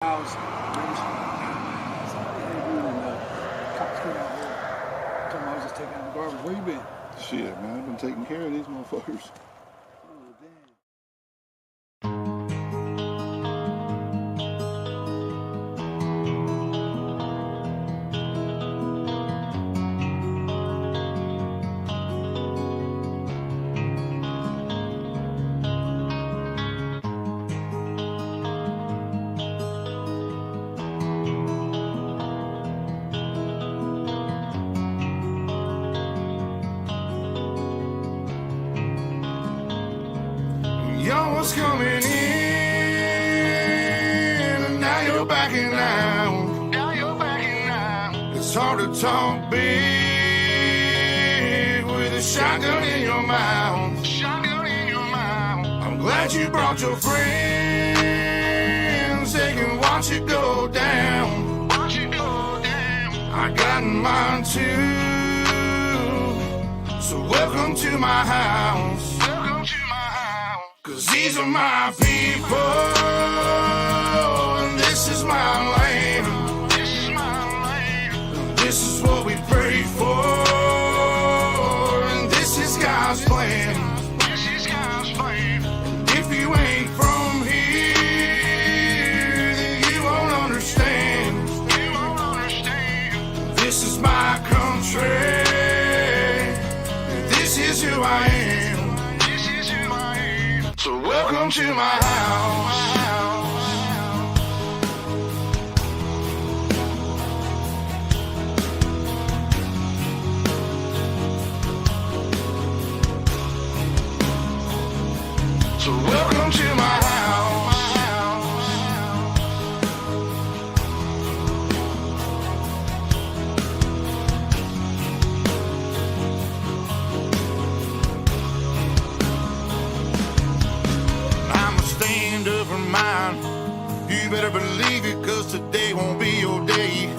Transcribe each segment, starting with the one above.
house, cops came out here. Told me I was just taking out the garbage. Where you been? Shit, man, I've been taking care of these motherfuckers. Oh, damn. Y'all was coming in, and now you're backing out. Now you're backing out. It's hard to talk big with a shotgun in your mouth. Shotgun in your mouth. I'm glad you brought your friends. They can watch it go down. Watch it go down. I got mine too. So welcome to my house. Welcome to my house. 'Cause these are my people, and this is my land. This is my land. And this is what we pray for, and this is God's plan. This is God's plan. And if you ain't from here, then you won't understand. You won't understand. This is my country, and this is who I am. So welcome to my house. So welcome to my house. Mine. You better believe it, 'cause today won't be your day.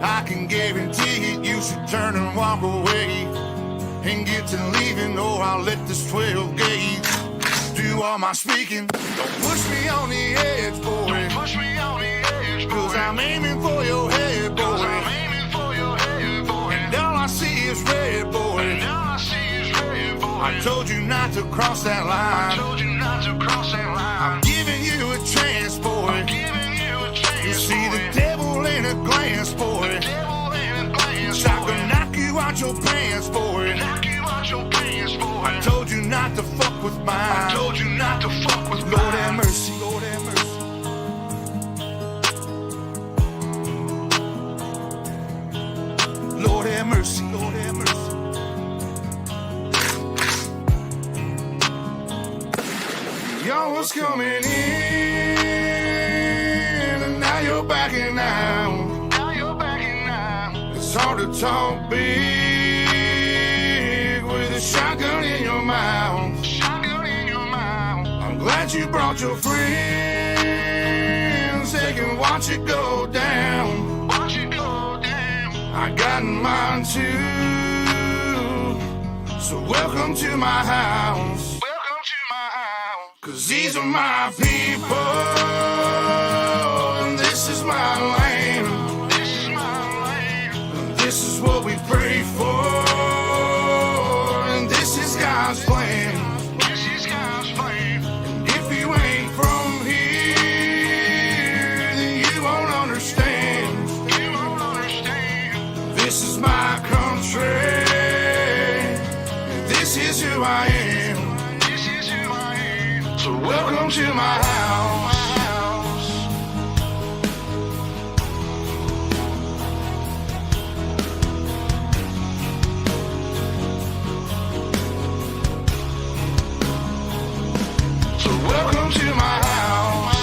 I can guarantee it, you should turn and walk away and get to leaving, or I'll let this 12 gauge do all my speaking. Don't push me on the edge, boy. Don't push me on the edge, boy. 'Cause I'm aiming for your head, boy. 'Cause I'm aiming for your head, boy. And all I see is red, boy. And all I see is red, boy. I told you not to cross that line. I told you not to cross that line. I'm giving you a chance, boy. I'm giving you a chance. You see the devil in a glance, boy. The devil in a glance, I can knock you out your pants, boy. Knock you out your pants, boy. I told you not to fuck with mine. I told you not to fuck with mine. Lord have mercy, Lord have mercy. Lord have mercy, Lord have mercy. Y'all was coming in, and now you're backing out. Now you're backing out. It's hard to talk big with a shotgun in your mouth. Shotgun in your mouth. I'm glad you brought your friends. They can watch it go down. Watch it go down. I got mine too. So welcome to my house. 'Cause these are my people, and this is my land. This is my land. And this is what we pray for, and this is God's plan. This is God's plan. And if you ain't from here, then you won't understand. You won't understand. This is my country, and this is who I am. So welcome to my house. So welcome to my house.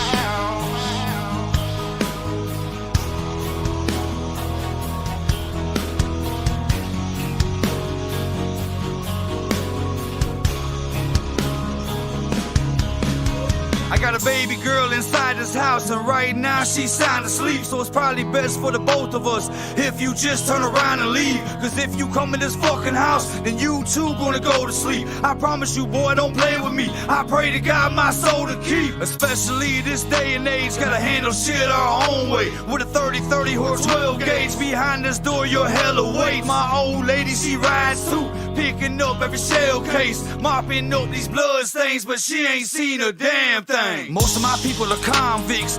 I got a baby girl inside this house, and right now she's sound asleep. So it's probably best for the both of us if you just turn around and leave. Cause if you come in this fucking house, then you too gonna go to sleep. I promise you, boy, don't play with me. I pray to God my soul to keep. Especially this day and age, gotta handle shit our own way. With a 30-30 horse 12 gauge behind this door, you're hella weight. My old lady, she rides too, picking up every shell case, mopping up these blood stains, but she ain't seen a damn thing. Most of my people are convicts.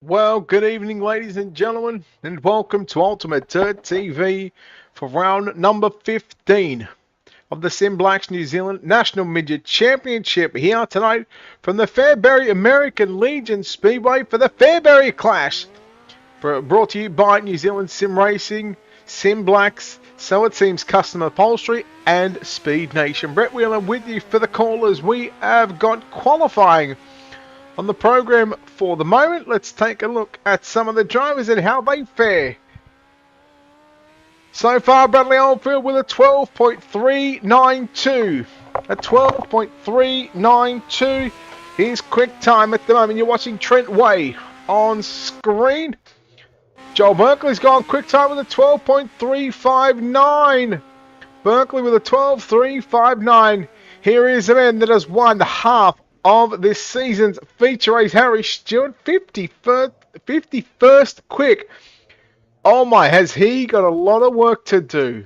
Well, good evening, ladies and gentlemen, and welcome to Ultimate Dirt TV for round number 15 of the SimBlacks New Zealand National Midget Championship here tonight from the Fairbury American Legion Speedway for the Fairbury Clash. Brought to you by New Zealand Sim Racing, SimBlacks, So It Seems Custom Upholstery, and Speed Nation. Brett Wheeler with you for the callers. We have got qualifying on the program for the moment. Let's take a look at some of the drivers and how they fare. So far, Bradley Oldfield with a 12.392. A 12.392. His quick time at the moment. You're watching Trent Way on screen. Joel Berkeley's gone quick time with a 12.359. Berkeley with a 12.359. Here is a man that has won half of this season's feature race, Harry Stewart, 51st quick. Oh my, has he got a lot of work to do.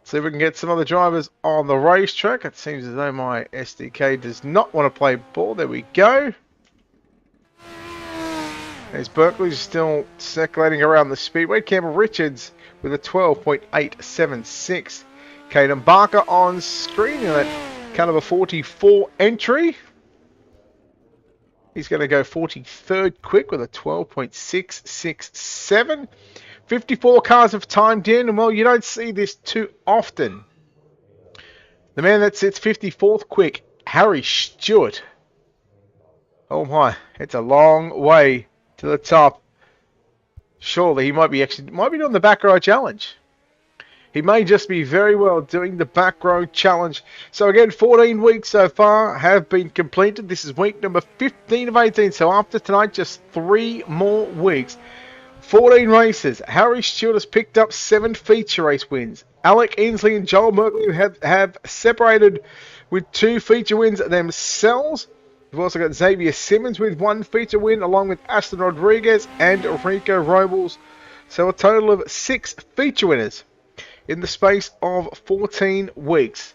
See if we can get some other drivers on the racetrack. It seems as though my SDK does not want to play ball. There we go. As Berkeley's still circulating around the speedway. Campbell Richards with a 12.876. Caden Barker on screen in that kind of a 44 entry. He's going to go 43rd quick with a 12.667. 54 cars have timed in, and well, you don't see this too often. The man that sits 54th quick, Harry Stewart. Oh my, it's a long way to the top. Surely he might be doing the back row challenge. He may just be very well doing the back row challenge. So again, 14 weeks so far have been completed. This is week number 15 of 18. So after tonight, just 3 more weeks. 14 races. Harry Stewart has picked up 7 feature race wins. Alec Inslee and Joel Merkley have separated with 2 feature wins themselves. We've also got Xavier Simmons with 1 feature win, along with Aston Rodriguez and Rico Robles. So a total of 6 feature winners in the space of 14 weeks.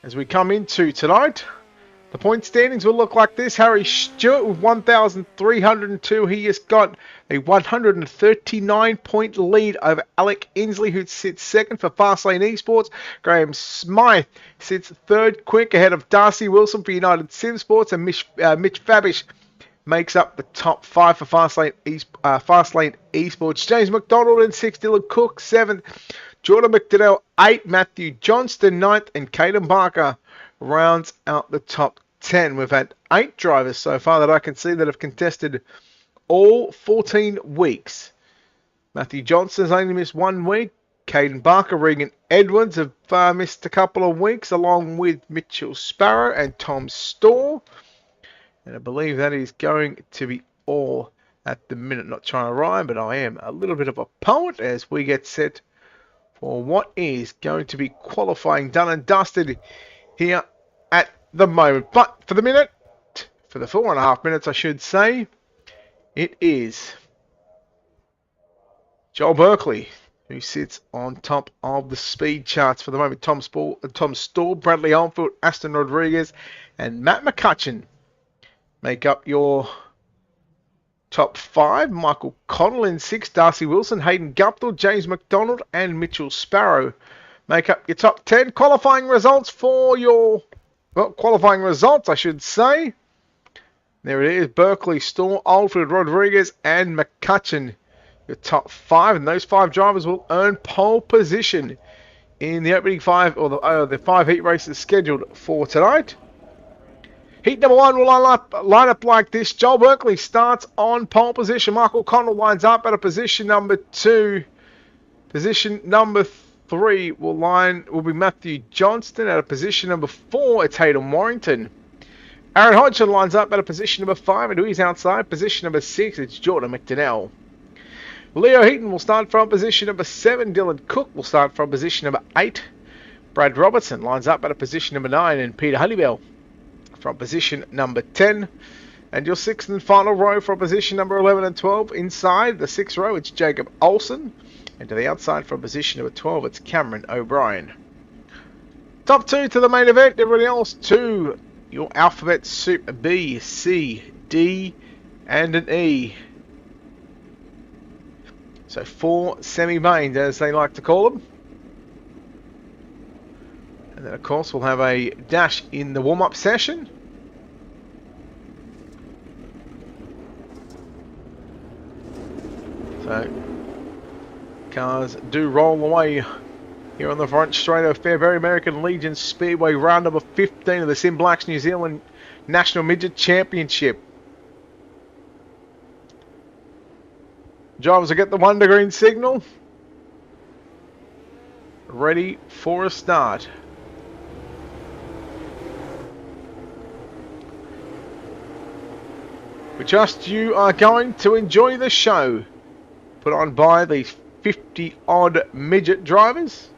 As we come into tonight, the point standings will look like this. Harry Stewart with 1,302. He has got a 139 point lead over Alec Inslee, who sits second for Fastlane Esports. Graham Smythe sits third quick ahead of Darcy Wilson for United Sim Sports, and Mitch Fabish makes up the top 5 for Fastlane Esports. James McDonald in 6th, Dylan Cook 7th, Jordan McDonnell 8th, Matthew Johnston 9th, and Caden Barker rounds out the top 10. We've had 8 drivers so far that I can see that have contested all 14 weeks. Matthew Johnston's only missed 1 week. Caden Barker, Regan Edwards have missed a couple of weeks, along with Mitchell Sparrow and Tom Storr. And I believe that is going to be all at the minute. Not trying to rhyme, but I am a little bit of a poet as we get set for what is going to be qualifying done and dusted here at the moment. But for the minute, for the 4.5 minutes I should say, it is Joel Berkeley who sits on top of the speed charts for the moment. Tom Storr, Bradley Oldfield, Aston Rodriguez and Matt McCutcheon make up your top 5. Michael Connell in 6, Darcy Wilson, Hayden Guptill, James McDonald and Mitchell Sparrow make up your top 10. Qualifying results for your, well, qualifying results I should say. There it is, Berkeley, Storr, Oldfield, Rodriguez and McCutcheon, your top 5. And those 5 drivers will earn pole position in the opening 5, or the 5 heat races scheduled for tonight. Heat number 1 will line up like this. Joel Berkeley starts on pole position. Michael Connell lines up at a position number 2. Position number 3 will be Matthew Johnston. At a position number 4, it's Hayden Warrington. Aaron Hodgson lines up at a position number 5, and to his outside, position number 6, it's Jordan McDonnell. Leo Heaton will start from position number 7. Dylan Cook will start from position number 8. Brad Robertson lines up at a position number 9, and Peter Honeybell from position number 10. And your 6th and final row from position number 11 and 12. Inside the 6th row, it's Jacob Olsen. And to the outside from position number 12, it's Cameron O'Brien. Top 2 to the main event. Everybody else to your alphabet soup: B, C, D, and an E. So 4 semi-mains, as they like to call them. And then, of course, we'll have a dash in the warm-up session. So, cars do roll away here on the front straight of Fairbury American Legion Speedway, round number 15 of the SimBlacks New Zealand National Midget Championship. Drivers will get the 1 green signal. Ready for a start. We trust you are going to enjoy the show put on by these 50-odd midget drivers.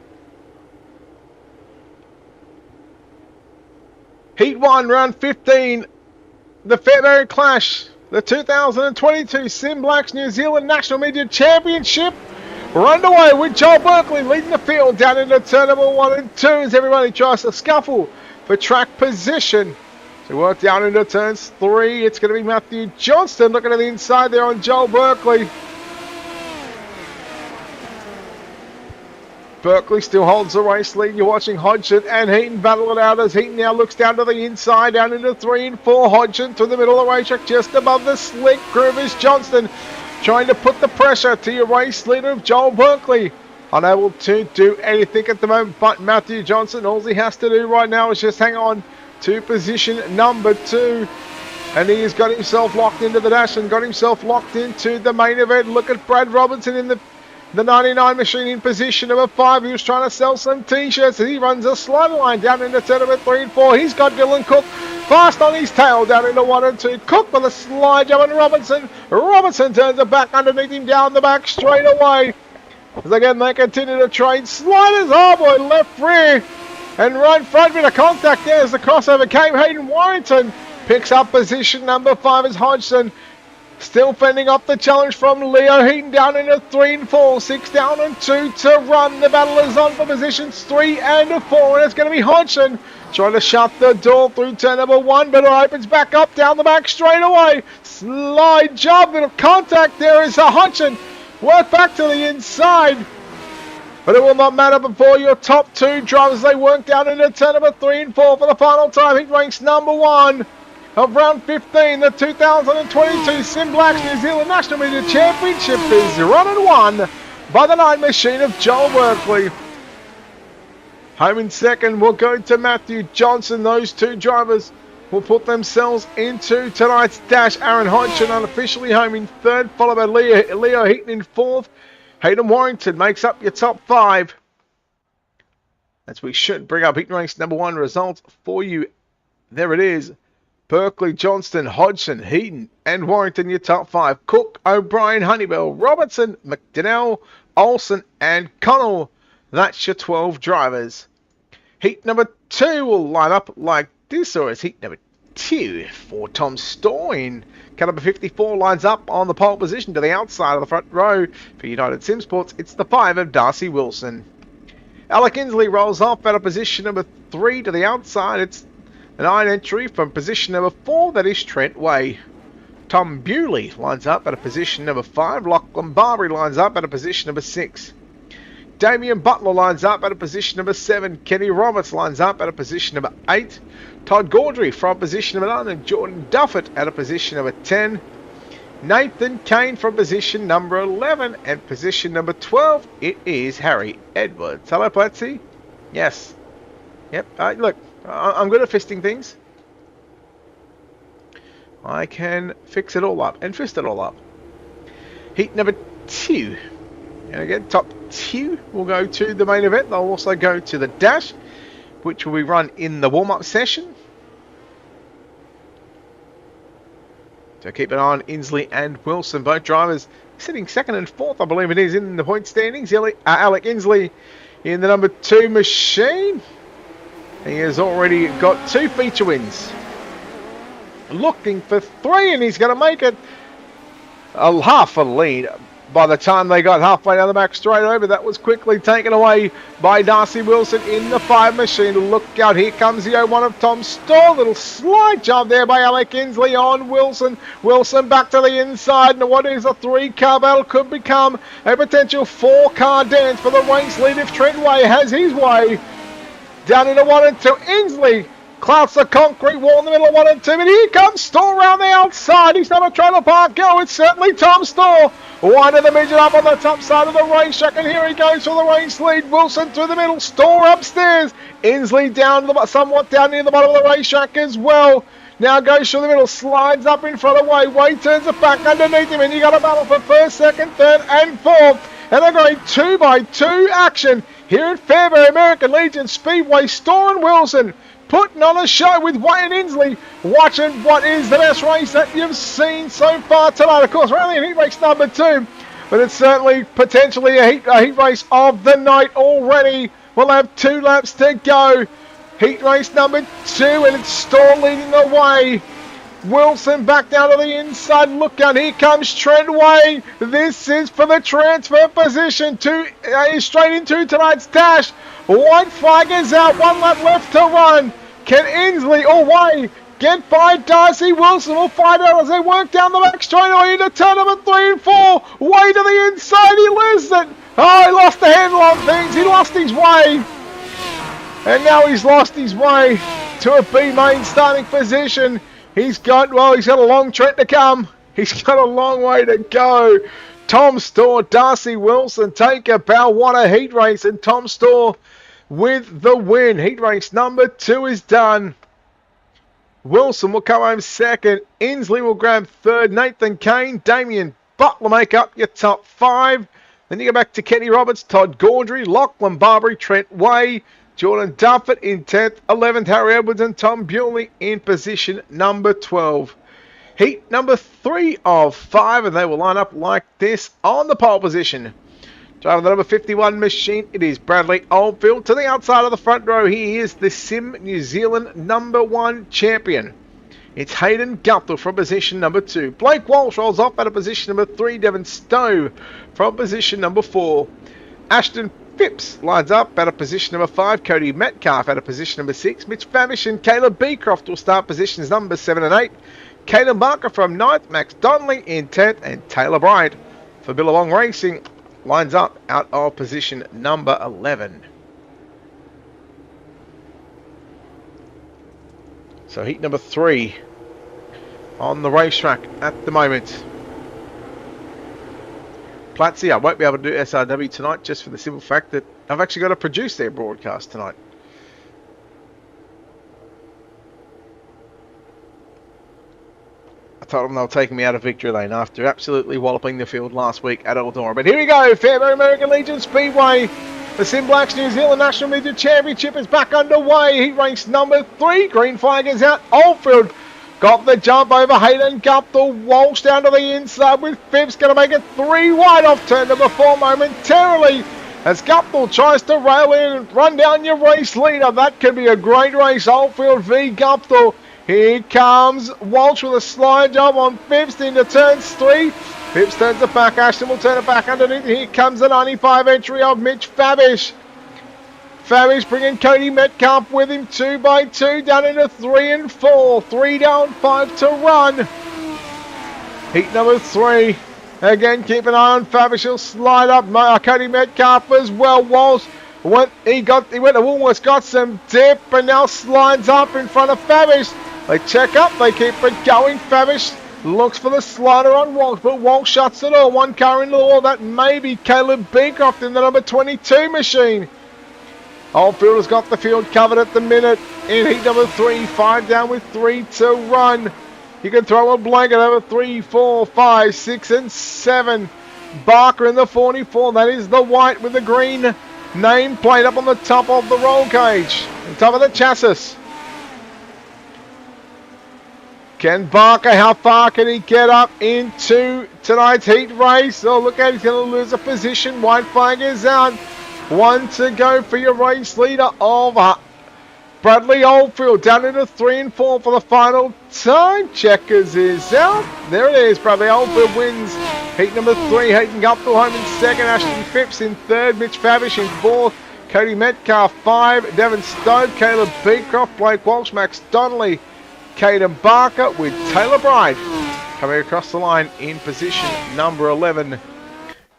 Heat 1, round 15, the Fairbury Clash, the 2022 SimBlacks New Zealand National Midget Championship. We're underway with Joel Berkeley leading the field down into turn number 1 and 2 as everybody tries to scuffle for track position. So work down into turns 3. It's going to be Matthew Johnston looking at the inside there on Joel Berkeley. Berkeley still holds the race lead. You're watching Hodgson and Heaton battle it out as Heaton now looks down to the inside, down into 3 and 4. Hodgson to the middle of the racetrack, just above the slick groove is Johnston, trying to put the pressure to your race leader of Joel Berkeley. Unable to do anything at the moment, but Matthew Johnston, all he has to do right now is just hang on to position number 2. And he has got himself locked into the dash and got himself locked into the main event. Look at Brad Robertson in the 99 machine in position number 5. He was trying to sell some t-shirts as he runs a slider line down into turn number 3 and 4. He's got Dylan Cook fast on his tail down into 1 and 2. Cook with a slide jump and Robertson turns it back underneath him down the back straight away. As again they continue to trade sliders. Oh boy, left rear and right front, bit of contact there as the crossover came. Hayden Warrington picks up position number 5 as Hodgson still fending off the challenge from Leo Heaton down into 3 and 4. 6 down and 2 to run. The battle is on for positions 3 and 4, and it's going to be Hodgson trying to shut the door through turn number 1, but it opens back up down the back straight away. Slide jump, bit of contact there is Hodgson. Work back to the inside. But it will not matter before your top 2 drivers. They work down into turn number 3 and 4 for the final time. Heat ranks number 1 of round 15. The 2022 SimBlacks New Zealand National Media Championship is run and won by the 9 machine of Joel Berkeley. Home in second will go to Matthew Johnson. Those 2 drivers will put themselves into tonight's dash. Aaron Hodgson unofficially home in third, followed by Leo Heaton in 4th. Hayden Warrington makes up your top 5. As we should bring up heat race number 1 results for you. There it is. Berkeley, Johnston, Hodgson, Heaton, and Warrington, your top 5. Cook, O'Brien, Honeybell, Robertson, McDonnell, Olsen, and Connell. That's your 12 drivers. Heat number 2 will line up like this, or is heat number 2 for Tom Storr in car number 54 lines up on the pole position to the outside of the front row. For United Sim Sports, it's the 5 of Darcy Wilson. Alec Inslee rolls off at a position number 3 to the outside. It's an 9 entry from position number 4, that is Trent Way. Tom Bewley lines up at a position number 5. Lachlan Barbary lines up at a position number 6. Damien Butler lines up at a position number 7. Kenny Roberts lines up at a position number 8. Todd Gaudry from position number 9. And Jordan Duffett at a position number 10. Nathan Kane from position number 11. And position number 12, it is Harry Edwards. Hello, Patsy. Yes. Yep. Look, I'm good at fisting things. I can fix it all up and fist it all up. Heat number 2. And again, top 2 will go to the main event. They'll also go to the dash, which will be run in the warm-up session. So keep an eye on Inslee and Wilson, both drivers sitting 2nd and 4th, I believe it is, in the point standings. Alec Inslee in the number 2 machine. He has already got 2 feature wins. Looking for 3, and he's going to make it a half a lead. By the time they got halfway down the back straight over, that was quickly taken away by Darcy Wilson in the 5 machine. Look out, here comes the 01 of Tom Storr. Little slight job there by Alec Inslee on Wilson. Wilson back to the inside, and what is a 3-car battle could become a potential 4-car dance for the race lead if Trent Way has his way. Down into 1 and 2, Inslee clouts the concrete wall in the middle of 1 and 2, but here comes Storr around the outside. He's not a trailer park girl, it's certainly Tom Storr. One of the midget up on the top side of the racetrack, and here he goes for the race lead. Wilson through the middle, Storr upstairs. Inslee down to the, somewhat down near the bottom of the racetrack as well. Now goes through the middle, slides up in front of Way. Way turns it back underneath him, and you got a battle for 1st, 2nd, 3rd, and 4th. And they're going 2x2 action here at Fairbury American Legion Speedway. Storr and Wilson putting on a show with Way and Inslee, watching what is the best race that you've seen so far tonight. Of course, we're only in heat race number 2, but it's certainly potentially a heat race of the night already. We'll have 2 laps to go. Heat race number 2, and it's Storr leading the way. Wilson back down to the inside. Look out, here comes Trent Way. This is for the transfer position straight into tonight's dash. White flag is out, 1 lap left to run. Can Inslee or Way get by Darcy Wilson? We'll find out as they work down the back straight away into turn number 3 and 4. Way to the inside, he loses it. Oh, he lost the handle on things. He lost his way. And now he's lost his way to a B main starting position. He's got a long trek to come. He's got a long way to go. Tom Storr, Darcy Wilson take a bow. What a heat race, and Tom Storr with the win. Heat race number 2 is done. Wilson will come home 2nd. Inslee will grab 3rd. Nathan Kane, Damien Butler make up your top 5. Then you go back to Kenny Roberts, Todd Gaudry, Lachlan Barbary, Trent Way, Jordan Duffett in 10th, 11th, Harry Edwards and Tom Bewley in position number 12. Heat number 3 of 5, and they will line up like this on the pole position. Driver the number 51 machine, it is Bradley Oldfield. To the outside of the front row, he is the Sim New Zealand number 1 champion. It's Hayden Guthrie from position number 2. Blake Walsh rolls off at a position number 3. Devon Stowe from position number 4. Ashton Phipps lines up at a position number 5. Cody Metcalf at a position number 6. Mitch Famish and Caleb Beecroft will start positions number 7 and 8. Caleb Barker from 9th. Max Donnelly in 10th. And Taylor Bryant for Billabong Racing lines up out of position number 11. So heat number 3 on the racetrack at the moment. Platsy, I won't be able to do SRW tonight just for the simple fact that I've actually got to produce their broadcast tonight. I told them they were taking me out of victory lane after absolutely walloping the field last week at Eldora. But here we go, Fairbury American Legion Speedway. The SimBlacks New Zealand National Midget Championship is back underway. Heat race number 3. Green flag is out. Oldfield got the jump over Hayden Guptill. Walsh down to the inside with Phipps. Going to make it 3 wide off turn number 4 momentarily. As Guptill tries to rail in and run down your race leader. That could be a great race. Oldfield v Guptill. Here comes Walsh with a slide job on Phipps into turns 3. Phipps turns it back. Ashton will turn it back underneath. Here comes the 95 entry of Mitch Fabish. Fabish bringing Cody Metcalf with him 2 by 2 down into 3 and 4. 3 down, 5 to run. Heat number 3. Again, keep an eye on Fabish. He'll slide up. Cody Metcalf as well. Walsh he went to Woolworths, got some dip, and now slides up in front of Fabish. They check up. They keep it going. Fabish looks for the slider on Walsh, but Walsh shuts it all. One car in the wall. That may be Caleb Beecroft in the number 22 machine. Oldfield has got the field covered at the minute. In heat number 3, 5 down with 3 to run. You can throw a blanket over 3, 4, 5, 6, and 7. Barker in the 44. That is the white with the green name plate up on the top of the roll cage. On top of the chassis. Ken Barker, how far can he get up into tonight's heat race? Oh, look at it, he's going to lose a position. White flag is out. 1 to go for your race leader of Bradley Oldfield. Down into 3 and 4 for the final time. Checkers is out. There it is. Bradley Oldfield wins heat number 3. Hayden Guptill home in 2nd. Ashton Phipps in 3rd. Mitch Fabish in 4th. Cody Metcalf 5. Devon Stowe, Caleb Beecroft, Blake Walsh, Max Donnelly, Caden Barker with Taylor Bride coming across the line in position number 11.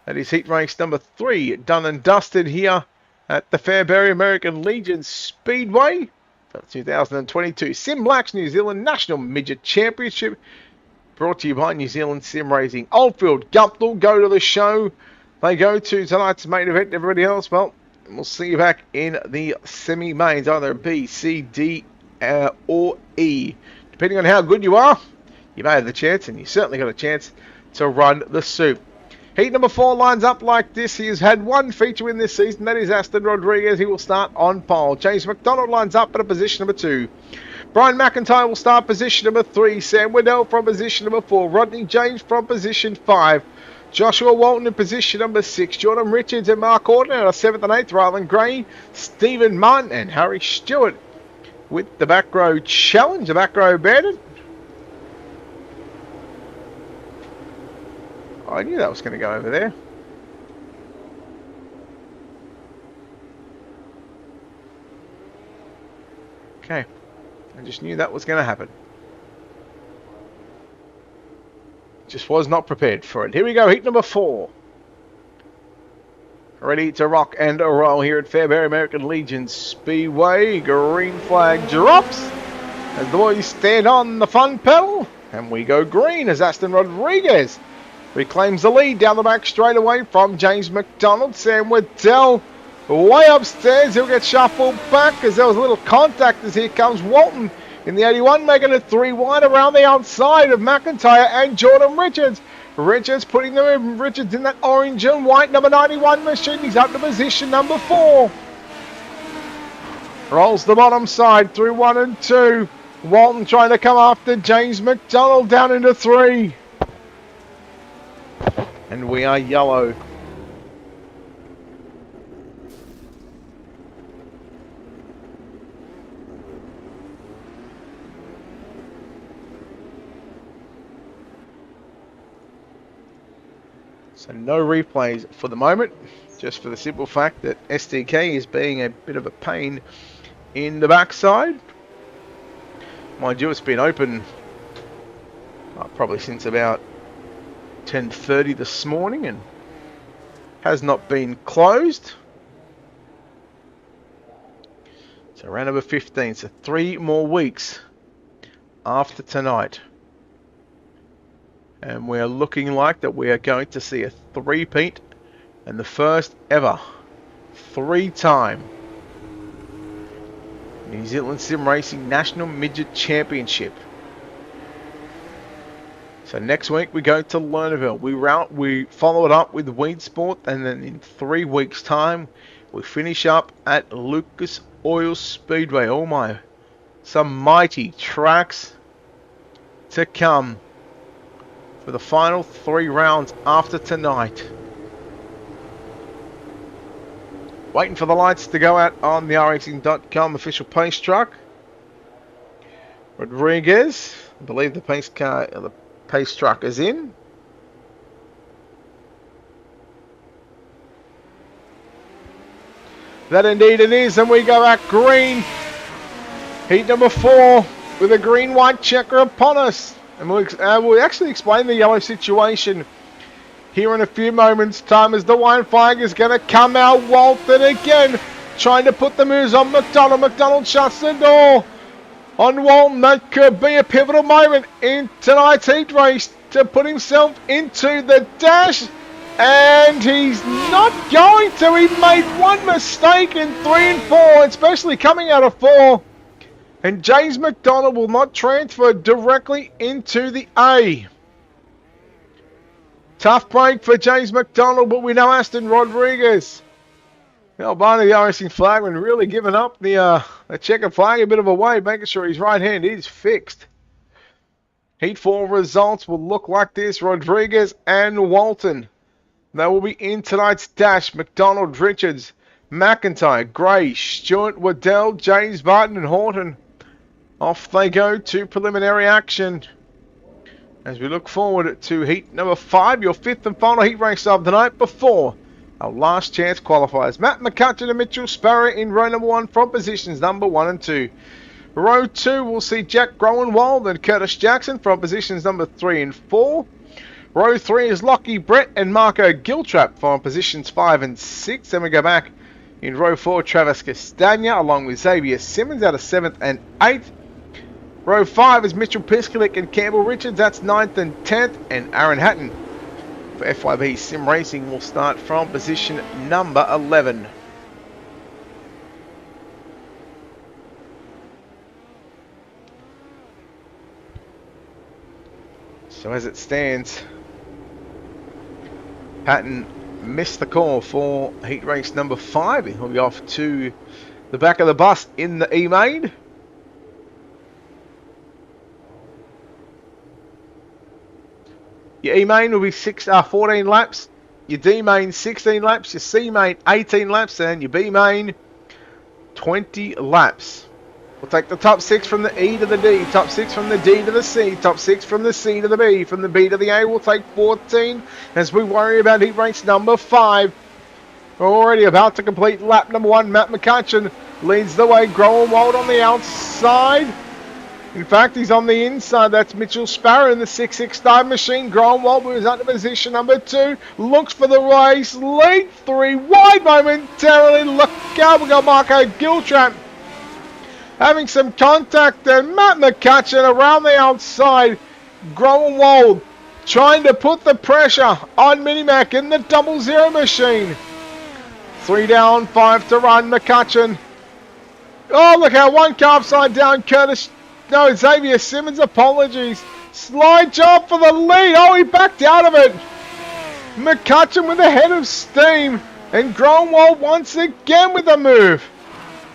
That is heat race number 3, done and dusted here at the Fairbury American Legion Speedway for 2022 SimBlacks New Zealand National Midget Championship, brought to you by New Zealand Sim Racing. Oldfield, Guptill go to the show. They go to tonight's main event. Everybody else, well, we'll see you back in the semi-mains, either B, C, D, or E. Depending on how good you are, you may have the chance, and you certainly got a chance to run the soup. Heat number 4 lines up like this. He has had 1 feature win this season. That is Aston Rodriguez. He will start on pole. James McDonald lines up at a position number 2. Brian McIntyre will start position number 3. Sam Waddell from position number 4. Rodney James from position 5. Joshua Walton in position number 6. Jordan Richards and Mark Orton are 7th and 8th. Rylan Gray, Stephen Martin, and Harry Stewart with the back row challenge, the back row bandit. I knew that was going to go over there. Okay, I just knew that was going to happen. Just was not prepared for it. Here we go, heat number 4. Ready to rock and roll here at Fairbury American Legion Speedway. Green flag drops as the boys stand on the fun pedal. And we go green as Aston Rodriguez reclaims the lead down the back straight away from James McDonald. Sam Waddell way upstairs. He'll get shuffled back as there was a little contact as here comes Walton in the 81, making it 3 wide around the outside of McIntyre and Jordan Richards. Richards putting Richards in that orange and white number 91 machine. He's up to position number 4. Rolls the bottom side through 1 and 2. Walton trying to come after James McDonald down into 3. And we are yellow. So no replays for the moment, just for the simple fact that SDK is being a bit of a pain in the backside. Mind you, it's been open probably since about 10:30 this morning and has not been closed. So round number 15, so 3 more weeks after tonight. And we're looking like that we are going to see a 3-peat and the first ever 3-time New Zealand Sim Racing National Midget Championship. So next week we go to Lernerville. We follow it up with Weed Sport, and then in 3 weeks' time we finish up at Lucas Oil Speedway. Oh my, some mighty tracks to come for the final 3 rounds after tonight. Waiting for the lights to go out on the racing.com official pace truck. Rodriguez, I believe the pace truck is in. That indeed it is, and we go out green. Heat number 4 with a green-white checker upon us. And we'll actually explain the yellow situation here in a few moments' time, as the white flag is going to come out. Walton again, trying to put the moves on McDonald. McDonald shuts the door on Walton. That could be a pivotal moment in tonight's heat race to put himself into the dash. And he's not going to. He made one mistake in 3 and 4, especially coming out of 4. And James McDonald will not transfer directly into the A. Tough break for James McDonald, but we know Aston Rodriguez, Albano, the racing flagman, really giving up the checker flag a bit of a way, making sure his right hand is fixed. Heat 4 results will look like this. Rodriguez and Walton, they will be in tonight's dash. McDonald, Richards, McIntyre, Gray, Stewart, Waddell, James Barton and Horton. Off they go to preliminary action as we look forward to heat number 5, your 5th and final heat race of the night before our last chance qualifiers. Matt McCutcheon and Mitchell Sparrow in row number 1 from positions number 1 and 2. Row 2 will see Jack Groenwald and Curtis Jackson from positions number 3 and 4. Row 3 is Lockie Brett and Marco Giltrap from positions 5 and 6. Then we go back in row 4, Travis Castagna along with Xavier Simmons out of 7th and 8th. Row 5 is Mitchell Piskalik and Campbell Richards, that's 9th and 10th. And Aaron Hatton for FYB Sim Racing will start from position number 11. So as it stands, Hatton missed the call for heat race number 5. He'll be off to the back of the bus in the E-Main. Your E-Main will be 14 laps, your D-Main 16 laps, your C-Main 18 laps, and your B-Main 20 laps. We'll take the top 6 from the E to the D, top 6 from the D to the C, top 6 from the C to the B, from the B to the A we'll take 14 as we worry about heat race number 5. We're already about to complete lap number 1. Matt McCutcheon leads the way, Groenwald on the outside. In fact, he's on the inside. That's Mitchell Sparrow in the 6.6 time machine. Groenwald moves up to position number 2. Looks for the race. Lead 3 wide momentarily. Look out, we got Marco Giltrap having some contact there. Matt McCutcheon around the outside. Groenwald trying to put the pressure on Minimac in the 00 machine. 3 down, 5 to run. McCutcheon. Oh, look how one car upside down. Xavier Simmons, apologies. Slide job for the lead. Oh, he backed out of it. McCutcheon with a head of steam. And Groenwald once again with a move.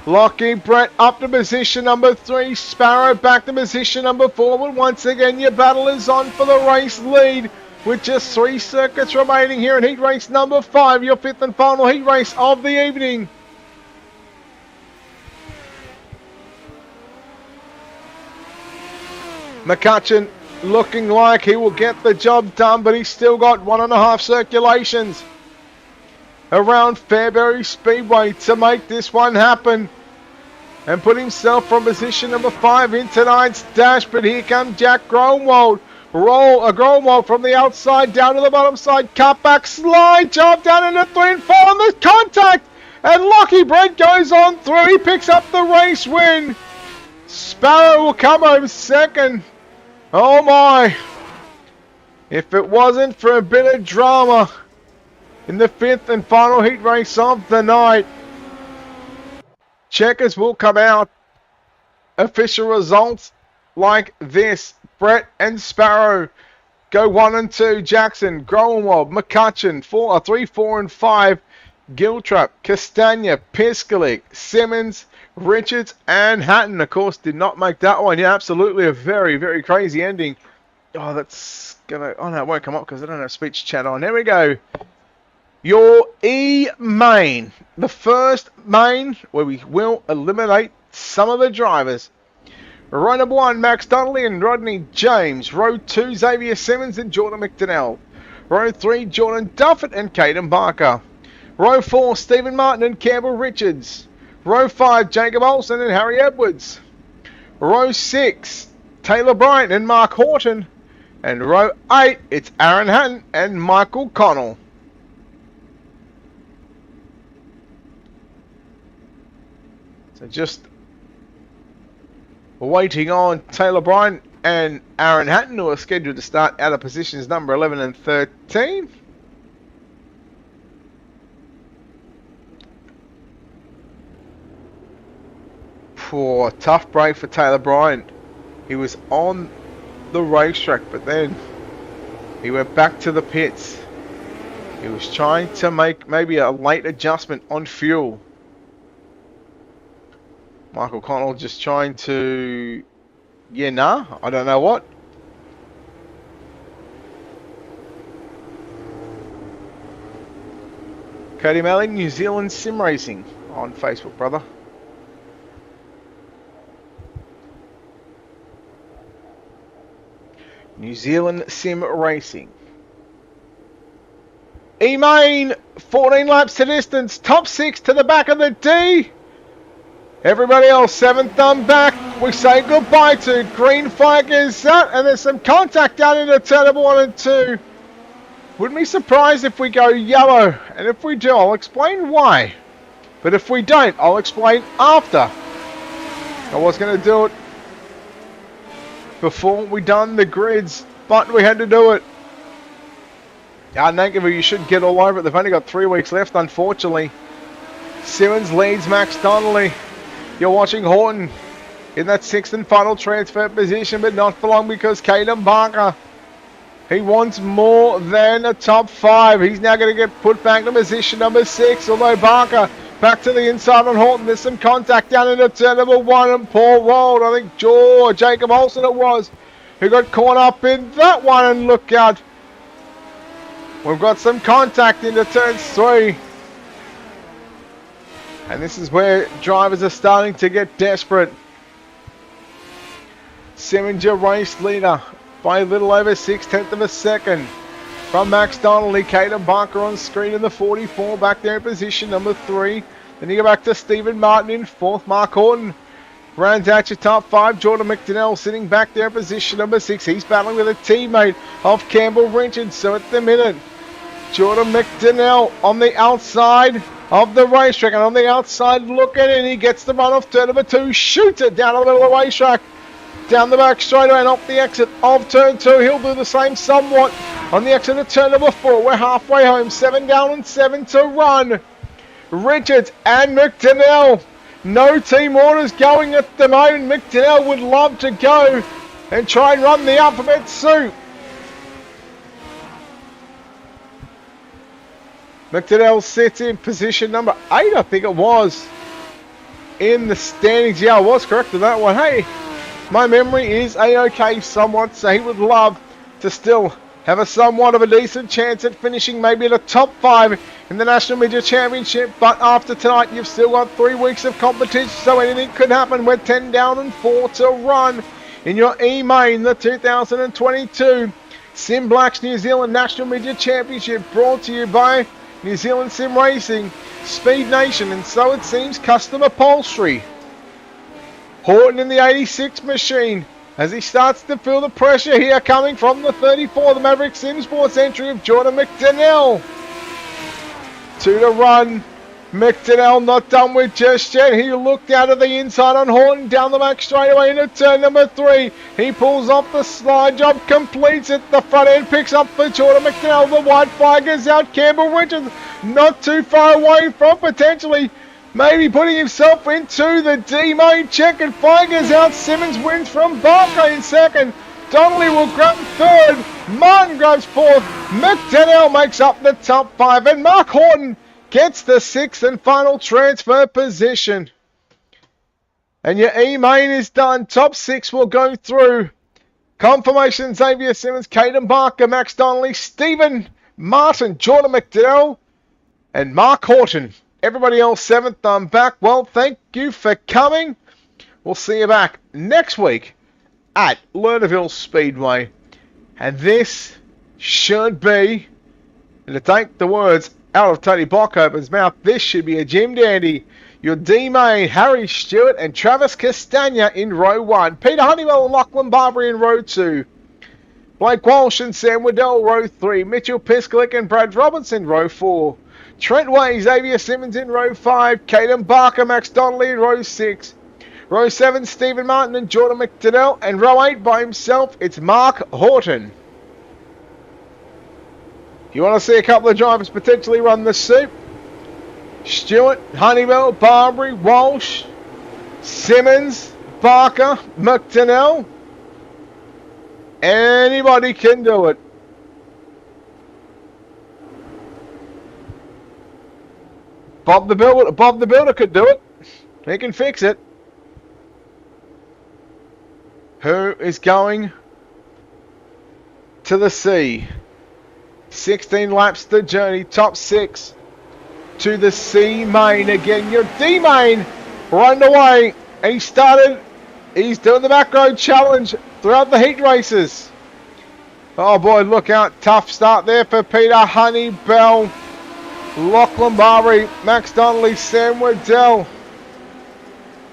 Lockie Brett up to position number 3. Sparrow back to position number 4. But once again, your battle is on for the race lead. With just 3 circuits remaining here in heat race number 5. Your 5th and final heat race of the evening. McCutcheon looking like he will get the job done, but he's still got 1.5 circulations around Fairbury Speedway to make this one happen and put himself from position number 5 in tonight's dash. But here comes Jack Groenwald. Groenwald from the outside down to the bottom side. Cut back, slide job down into 3 and 4 on the contact. And Lockie Brent goes on through. He picks up the race win. Sparrow will come home second. Oh my. If it wasn't for a bit of drama in the 5th and final heat race of the night, checkers will come out. Official results like this. Brett and Sparrow go 1 and 2. Jackson, Groenwald, McCutcheon, 3, 4 and 5. Giltrap, Castagna, Piskalik, Simmons, Richards, and Hatton. Of course, did not make that one. Yeah, absolutely a very, very crazy ending. Oh, that's gonna... Oh, no, it won't come up because I don't have speech chat on. There we go. Your E-main. The first main where we will eliminate some of the drivers. Row number 1, Max Donnelly and Rodney James. Row 2, Xavier Simmons and Jordan McDonnell. Row 3, Jordan Duffett and Caden Barker. Row 4, Stephen Martin and Campbell Richards. Row 5, Jacob Olsen and Harry Edwards. Row 6, Taylor Bryant and Mark Horton. And row 8, it's Aaron Hatton and Michael Connell. So just waiting on Taylor Bryant and Aaron Hatton, who are scheduled to start out of positions number 11 and 13. Poor tough break for Taylor Bryant. He was on the racetrack, but then he went back to the pits. He was trying to make maybe a late adjustment on fuel. Michael Connell just trying to... Yeah, nah, I don't know what. Cody Melling, New Zealand Sim Racing on Facebook, brother. New Zealand Sim Racing. E-main, 14 laps to distance, top 6 to the back of the D. Everybody else, 7th thumb back. We say goodbye to green flag is out, and there's some contact down into turn number 1 and 2. Wouldn't be surprised if we go yellow, and if we do, I'll explain why. But if we don't, I'll explain after. I was going to do it before we done the grids, but we had to do it. Nankerville, you should get all over it. They've only got 3 weeks left, unfortunately. Simmons leads Max Donnelly. You're watching Horton in that 6th and final transfer position, but not for long because Caden Barker, he wants more than a top 5. He's now going to get put back to position number 6, although Barker back to the inside on Horton. There's some contact down into turn number 1 and Paul rolled. I think Jacob Olsen it was, who got caught up in that one, and look out. We've got some contact into turn 3. And this is where drivers are starting to get desperate. Simmons, your race leader, by a little over 6/10 of a second. From Max Donnelly, Caden Barker on screen in the 44, back there in position number 3. Then you go back to Stephen Martin in 4th. Mark Horton rounds out your top 5. Jordan McDonnell sitting back there in position number 6. He's battling with a teammate of Campbell Richards. So at the minute, Jordan McDonnell on the outside of the racetrack, and on the outside looking in, he gets the run off turn number 2, shoots it down the middle of the racetrack, down the back straightaway and off the exit of turn 2. He'll do the same somewhat on the exit of turn number 4. We're halfway home, 7 down and 7 to run. Richards and McDonnell, no team orders going at the moment. McDonnell would love to go and try and run the alphabet soup. McDonnell sits in position number 8, I think it was, in the standings. Yeah, I was correct on that one. Hey, my memory is A-OK somewhat, so he would love to still have a somewhat of a decent chance at finishing maybe at a top 5 in the National Midget Championship. But after tonight, you've still got 3 weeks of competition, so anything could happen. We're 10 down and 4 to run in your E-main, the 2022 SimBlacks New Zealand National Midget Championship, brought to you by New Zealand Sim Racing, Speed Nation, and so it seems Custom Upholstery. Horton in the 86 machine as he starts to feel the pressure here coming from the 34, the Maverick Sim Sports entry of Jordan McDonnell. 2 to run. McDonnell not done with just yet. He looked out of the inside on Horton, down the back straightaway into turn number 3. He pulls off the slide job, completes it. The front end picks up for Jordan McDonnell. The white flag is out. Campbell Richards not too far away from potentially maybe putting himself into the D-main. Checkered flag is out. Simmons wins from Barker in second. Donnelly will grab third. Martin grabs fourth. McDonnell makes up the top 5. And Mark Horton gets the 6th and final transfer position. And your E-main is done. Top 6 will go through. Confirmation: Xavier Simmons, Caden Barker, Max Donnelly, Stephen Martin, Jordan McDonnell, and Mark Horton. Everybody else 7th. I'm back. Well, thank you for coming. We'll see you back next week at Lernerville Speedway. And this should be, and to take the words out of Tony Bockover's mouth, this should be a Jim Dandy. Your D-main, Harry Stewart and Travis Castagna in row 1. Peter Honeywell and Lachlan Barbary in row 2. Blake Walsh and Sam Waddell, row 3. Mitchell Piskalik and Brad Robinson, row 4. Trent Way, Xavier Simmons in row 5. Caden Barker, Max Donnelly in row 6. Row 7, Stephen Martin and Jordan McDonnell. And row 8 by himself, it's Mark Horton. If you want to see a couple of drivers potentially run the soup, Stewart, Honeywell, Barbary, Walsh, Simmons, Barker, McDonnell. Anybody can do it. Bob the Builder could do it. He can fix it. Who is going to the sea? 16 laps the journey, top 6 to the C main again. Your D main run away, and he's doing the back road challenge throughout the heat races. Oh boy, look out, tough start there for Peter Honeybell, Lachlan Barbary, Max Donnelly, Sam Waddell.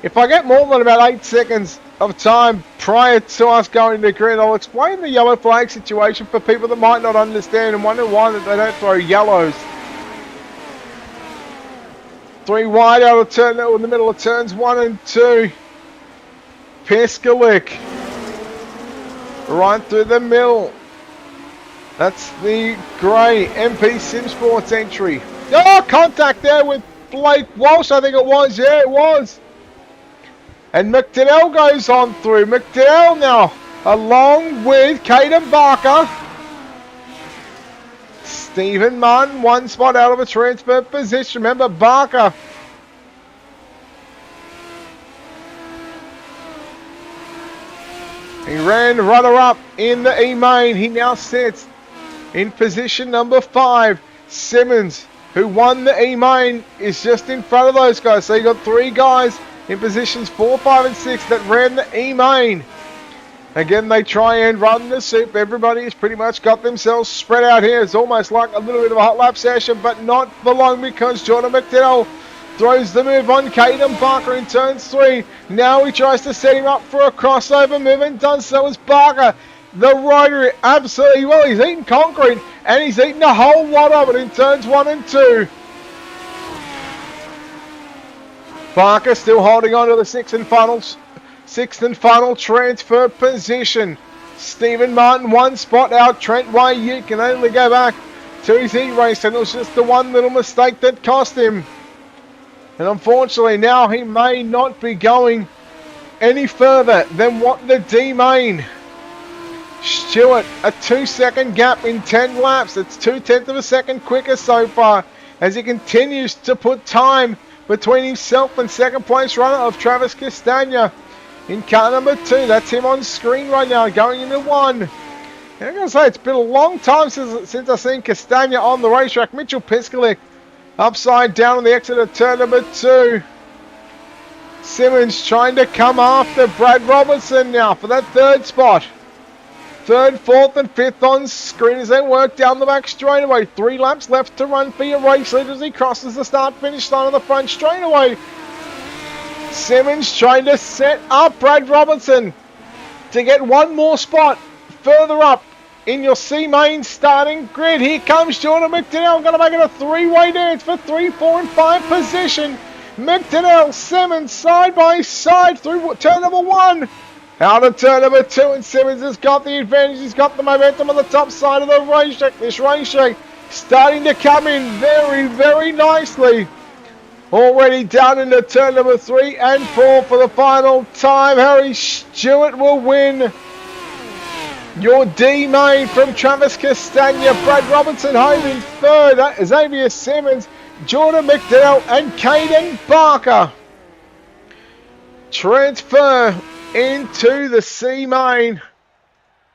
If I get more than about 8 seconds of time prior to us going to grid, I'll explain the yellow flag situation for people that might not understand and wonder why that they don't throw yellows. 3 wide out of turn, in the middle of turns 1 and 2. Piskalik right through the middle. That's the grey MP SimSports entry. Oh, contact there with Blake Walsh, I think it was. Yeah, it was. And McDonnell goes on through. McDonnell now along with Caden Barker. Stephen Martin, 1 spot out of a transfer position. Remember, Barker he ran runner-up in the E-main. He now sits in position number 5. Simmons, who won the E-main, is just in front of those guys. So you got 3 guys in positions 4, 5 and 6 that ran the E-main. Again, they try and run the soup. Everybody has pretty much got themselves spread out here. It's almost like a little bit of a hot lap session, but not for long, because Jordan McDonnell throws the move on Caden Barker in turns 3. Now he tries to set him up for a crossover move, and done so as Barker. The rotary, absolutely, well, he's eating concrete, and he's eaten a whole lot of it in turns 1 and 2. Barker still holding on to the 6th and final transfer position. Stephen Martin 1 spot out. Trent Way, you can only go back to his heat race, and it was just the one little mistake that cost him. And unfortunately, now he may not be going any further than what the D main. Stewart, a 2-second gap in 10 laps. It's 0.2 of a second quicker so far, as he continues to put time between himself and second place runner of Travis Castagna in car number 2. That's him on screen right now, going into 1. And I'm going to say, it's been a long time since I've seen Castagna on the racetrack. Mitchell Piskalik upside down on the exit of turn number 2. Simmons trying to come after Brad Robinson now for that 3rd spot. 3rd, 4th and 5th on screen as they work down the back straightaway. 3 laps left to run for your race leader as he crosses the start-finish line on the front straightaway. Simmons trying to set up Brad Robinson to get 1 more spot further up in your C main starting grid. Here comes Jordan McDonnell, going to make it a 3-way dance for 3, 4 and 5 position. McDonnell, Simmons side by side through turn number 1. Out of turn number 2, and Simmons has got the advantage. He's got the momentum on the top side of the racetrack. This racetrack starting to come in very, very nicely. Already down into turn number 3 and 4 for the final time. Harry Stewart will win Your D main from Travis Castagna, Brad Robinson home in third, Xavier Simmons, Jordan McDowell and Caden Barker. Transfer into the C main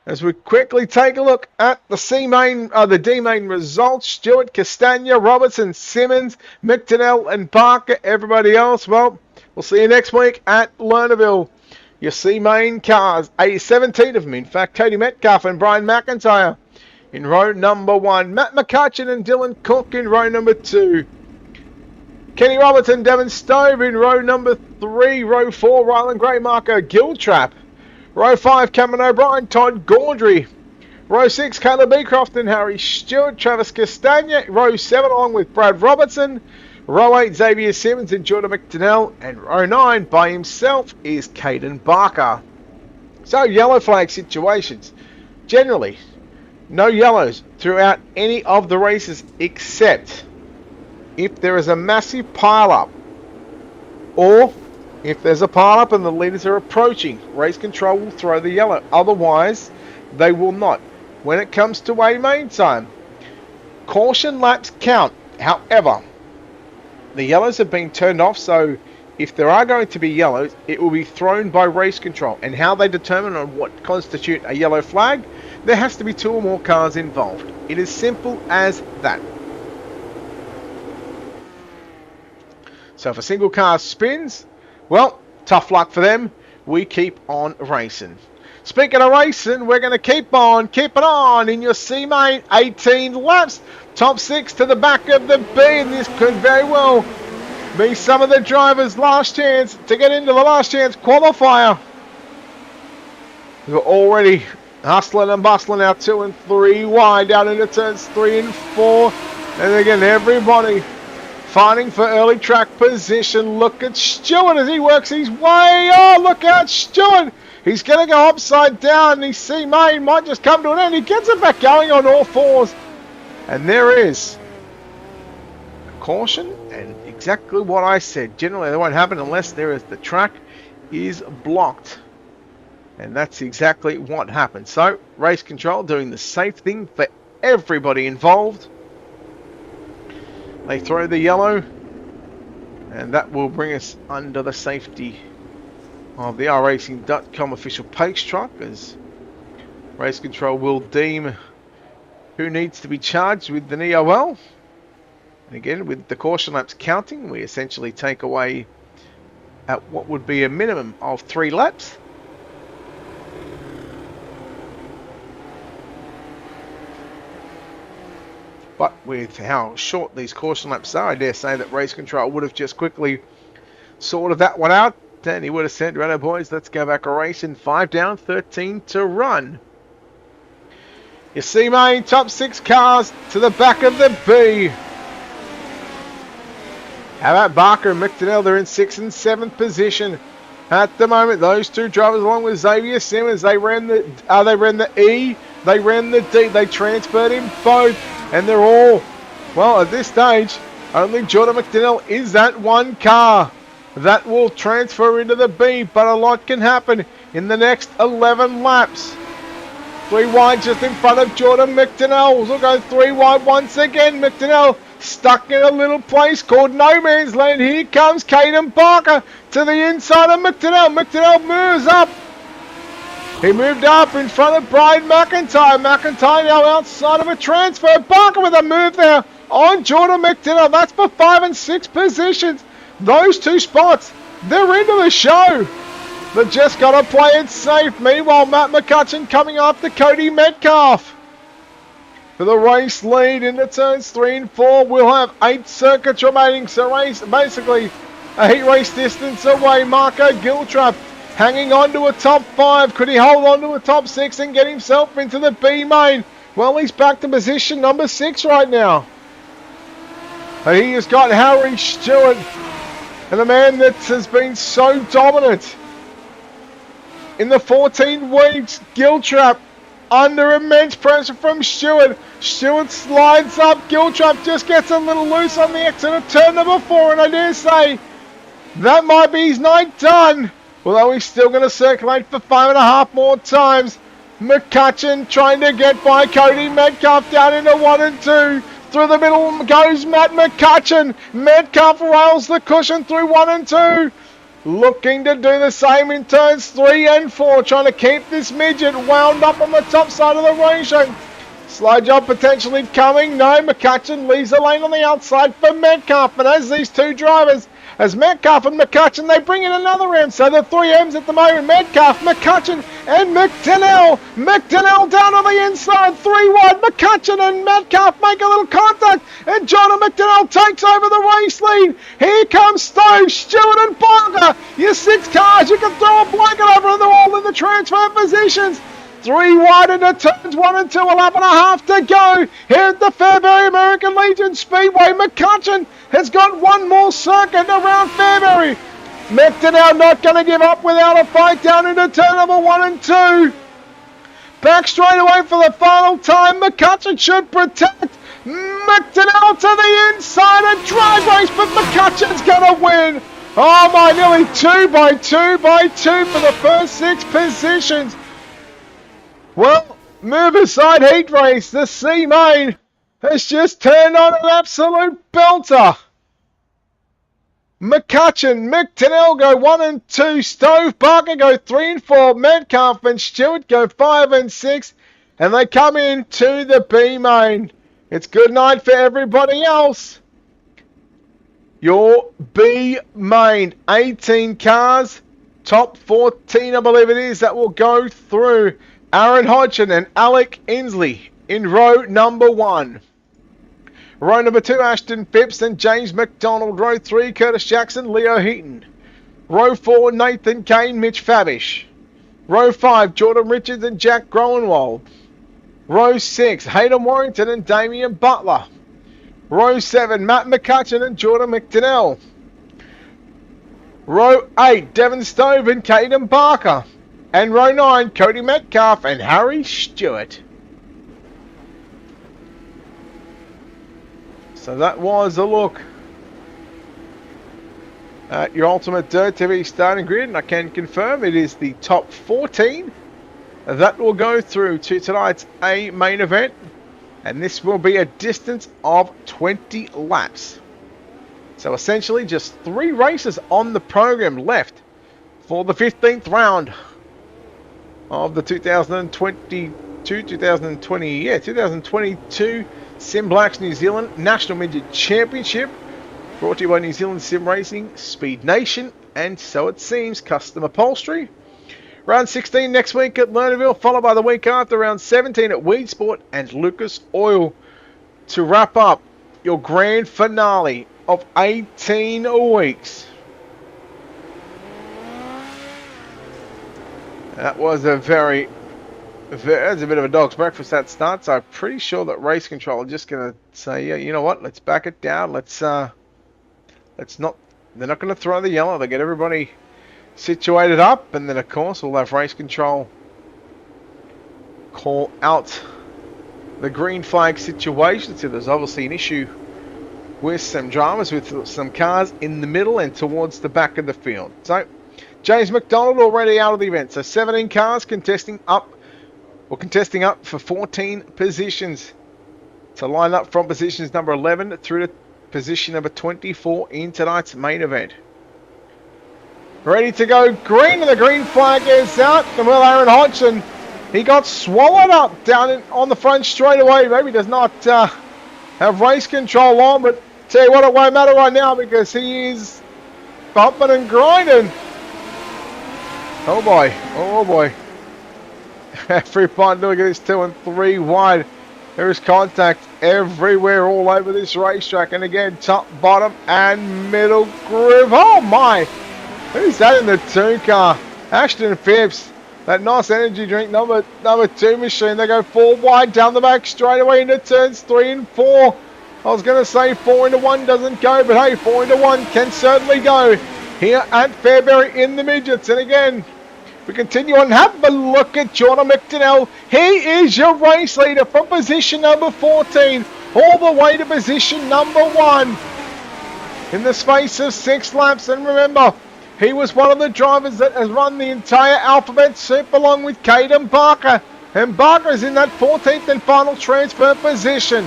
as we quickly take a look at the C main, the D main results. Stewart, Castagna, Robertson, Simmons, McDonnell and Barker. Everybody else, well, we'll see you next week at Lernerville. Your C main cars, 17 of them, in fact, Cody Metcalf and Brian McIntyre in row number 1. Matt McCutcheon and Dylan Cook in row number 2. Kenny Robertson, Devon Stove in row number 3. Row 4, Rylan Graymarker, Giltrap. Row 5, Cameron O'Brien, Todd Gaudry. Row 6, Caleb Beecroft and Harry Stewart, Travis Castagna. Row 7, along with Brad Robertson. Row 8, Xavier Simmons and Jordan McDonnell. And row 9, by himself, is Caden Barker. So, yellow flag situations. Generally, no yellows throughout any of the races except if there is a massive pile-up or if there's a pile-up and the leaders are approaching. Race control will throw the yellow. Otherwise, they will not. When it comes to a main time, caution laps count. However, the yellows have been turned off, so if there are going to be yellows, it will be thrown by race control. And how they determine on what constitute a yellow flag, there has to be 2 or more cars involved. It is simple as that. So if a single car spins, well, tough luck for them. We keep on racing. Speaking of racing, we're going to keep it on in your C main. 18 laps, top 6 to the back of the B, and this could very well be some of the drivers' last chance to get into the last chance qualifier. We're already hustling and bustling out 2 and 3 wide down into turns 3 and 4, and again everybody fighting for early track position. Look at Stewart as he works his way. Oh, look out, Stewart. He's going to go upside down. His C main might just come to an end. He gets it back going on all 4s. And there is a caution, and exactly what I said. Generally, they won't happen unless the track is blocked. And that's exactly what happened. So, race control doing the safe thing for everybody involved. They throw the yellow, and that will bring us under the safety of the rRacing.com official pace truck, as race control will deem who needs to be charged with the NEOL. And again, with the caution laps counting, we essentially take away at what would be a minimum of 3 laps. But with how short these caution laps are, I dare say that race control would have just quickly sorted that one out. And he would have said, "Righto boys, let's go back a race in 5 down, 13 to run." You see main top 6 cars to the back of the B. How about Barker and McDonnell? They're in 6th and 7th position at the moment. Those 2 drivers, along with Xavier Simmons, they ran the E, they ran the D, they transferred in both, and they're all, well, at this stage, only Jordan McDonnell is that 1 car that will transfer into the B, but a lot can happen in the next 11 laps. 3 wide just in front of Jordan McDonnell. We'll go 3 wide once again. McDonnell stuck in a little place called no man's land. Here comes Caden Barker to the inside of McDonnell. McDonnell moves up. He moved up in front of Brian McIntyre. McIntyre now outside of a transfer. Barker with a move there on Jordan McDonnell. That's for 5 and 6 positions. Those 2 spots, they're into the show. They've just got to play it safe. Meanwhile, Matt McCutcheon coming after Cody Metcalf for the race lead into turns 3 and 4. We'll have 8 circuits remaining. So race, basically a heat race distance away. Marco Giltrap hanging on to a top 5. Could he hold on to a top 6 and get himself into the B main? Well, he's back to position number 6 right now. And he has got Harry Stewart, and the man that has been so dominant in the 14 weeks, Giltrap, under immense pressure from Stewart. Stewart slides up. Giltrap just gets a little loose on the exit of turn number 4, and I dare say that might be his night done. Although he's still going to circulate for 5.5 more times. McCutcheon trying to get by Cody Metcalf down into 1 and 2. Through the middle goes Matt McCutcheon. Metcalf rails the cushion through 1 and 2. Looking to do the same in turns 3 and 4. Trying to keep this midget wound up on the top side of the racetrack. Slow job potentially coming. No, McCutcheon leaves the lane on the outside for Metcalf. And as these two drivers, as Metcalf and McCutcheon, they bring in another round. So the 3Ms at the moment, Metcalf, McCutcheon and McDonnell. McDonnell down on the inside, 3 wide. McCutcheon and Metcalf make a little contact. And John McDonnell takes over the race lead. Here comes Stove, Stewart and Parker. Your 6 cars, you can throw a blanket over and they're all in the transfer positions. 3 wide into turns 1 and 2, a lap and a half to go. Here at the Fairbury American Legion Speedway, McCutcheon has got one more circuit around Fairbury. McDonnell not going to give up without a fight down into turn number 1 and 2. Back straight away for the final time. McCutcheon should protect. McDonnell to the inside, a drag race, but McCutcheon's going to win. Oh my, nearly 2 by 2 by 2 for the first 6 positions. Well, move aside heat race, the C main has just turned on an absolute belter. McCutcheon, McDonnell go 1 and 2, Stove, Parker go 3 and 4, Metcalf and Stewart go 5 and 6, and they come in to the B main. It's good night for everybody else. Your B main, 18 cars, top 14 I believe it is, that will go through. Aaron Hodgson and Alec Inslee in row number 1. Row number 2, Ashton Phipps and James McDonald. Row 3, Curtis Jackson, Leo Heaton. Row 4, Nathan Kane, Mitch Fabish. Row 5, Jordan Richards and Jack Groenwald. Row 6, Hayden Warrington and Damian Butler. Row 7, Matt McCutcheon and Jordan McDonnell. Row 8, Devon Stove and Caden Barker. And row 9, Cody Metcalf and Harry Stewart. So that was a look at your Ultimate Dirt TV starting grid. And I can confirm it is the top 14 that will go through to tonight's A main event. And this will be a distance of 20 laps. So essentially just 3 races on the program left for the 15th round of the 2022 SimBlacks New Zealand National Midget Championship, brought to you by New Zealand Sim Racing, Speed Nation, and so it seems Custom Upholstery. Round 16 next week at Lernerville, followed by the week after round 17 at Weed Sport and Lucas Oil to wrap up your grand finale of 18 weeks. That was that's a bit of a dog's breakfast that start, so I'm pretty sure that race control are just going to say, yeah, you know what, let's back it down, let's not, they're not going to throw the yellow, they get everybody situated up, and then of course we'll have race control call out the green flag situation. So there's obviously an issue with some dramas with some cars in the middle and towards the back of the field. So James McDonald already out of the event. So 17 cars contesting up for 14 positions to line up from positions number 11 through to position number 24 in tonight's main event. Ready to go green, and the green flag is out. And well, Aaron Hodgson, he got swallowed up down on the front straightaway. Maybe does not have race control on, but tell you what, it won't matter right now because he is bumping and grinding. Oh boy, oh boy. Everybody look at this 2 and 3 wide. There is contact everywhere all over this racetrack. And again, top, bottom, and middle groove. Oh my! Who's that in the 2 car? Ashton Phipps. That nice energy drink number 2 machine. They go 4 wide down the back straight away into turns 3 and 4. I was going to say 4 into 1 doesn't go, but hey, 4 into 1 can certainly go here at Fairbury in the midgets. And again, we continue on. Have a look at Jordan McDonnell. He is your race leader from position number 14 all the way to position number 1 in the space of 6 laps. And remember, he was one of the drivers that has run the entire alphabet soup along with Caden Parker And Barker's in that 14th and final transfer position.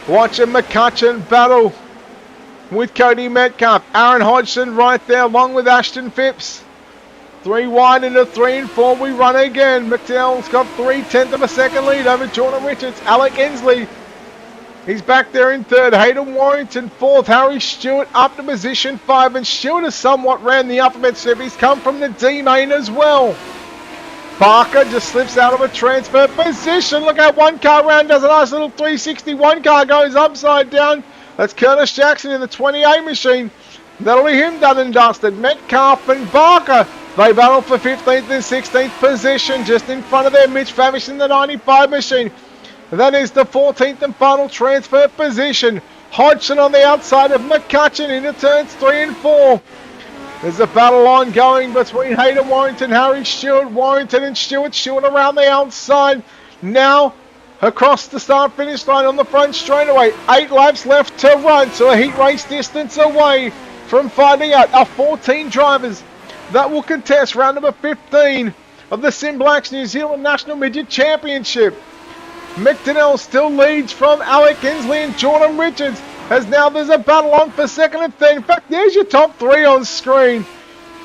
Watching McCutcheon battle with Cody Metcalf. Aaron Hodgson right there along with Ashton Phipps. 3 wide into 3 and 4. We run again. McDowell's got 3/10 of a second lead over Jordan Richards. Alec Inslee, he's back there in 3rd. Hayden Warrington 4th. Harry Stewart up to position 5. And Stewart has somewhat ran the alphabet soup. He's come from the D main as well. Barker just slips out of a transfer position. Look how one car round does a nice little 360. One car goes upside down. That's Curtis Jackson in the 28 machine. That'll be him done and dusted. Metcalf and Barker, they battle for 15th and 16th position just in front of their Mitch Favish in the 95 machine. That is the 14th and final transfer position. Hodgson on the outside of McCutcheon into turns 3 and 4. There's a battle ongoing between Hayden Warrington, Harry Stewart, Warrington and Stewart. Stewart around the outside. Now across the start-finish line on the front straightaway. 8 laps left to run, so a heat race distance away from finding out our 14 drivers that will contest round number 15 of the SimBlacks New Zealand National Midget Championship. McDonnell still leads from Alec Inslee and Jordan Richards, as now there's a battle on for 2nd and 3rd. In fact, there's your top 3 on screen.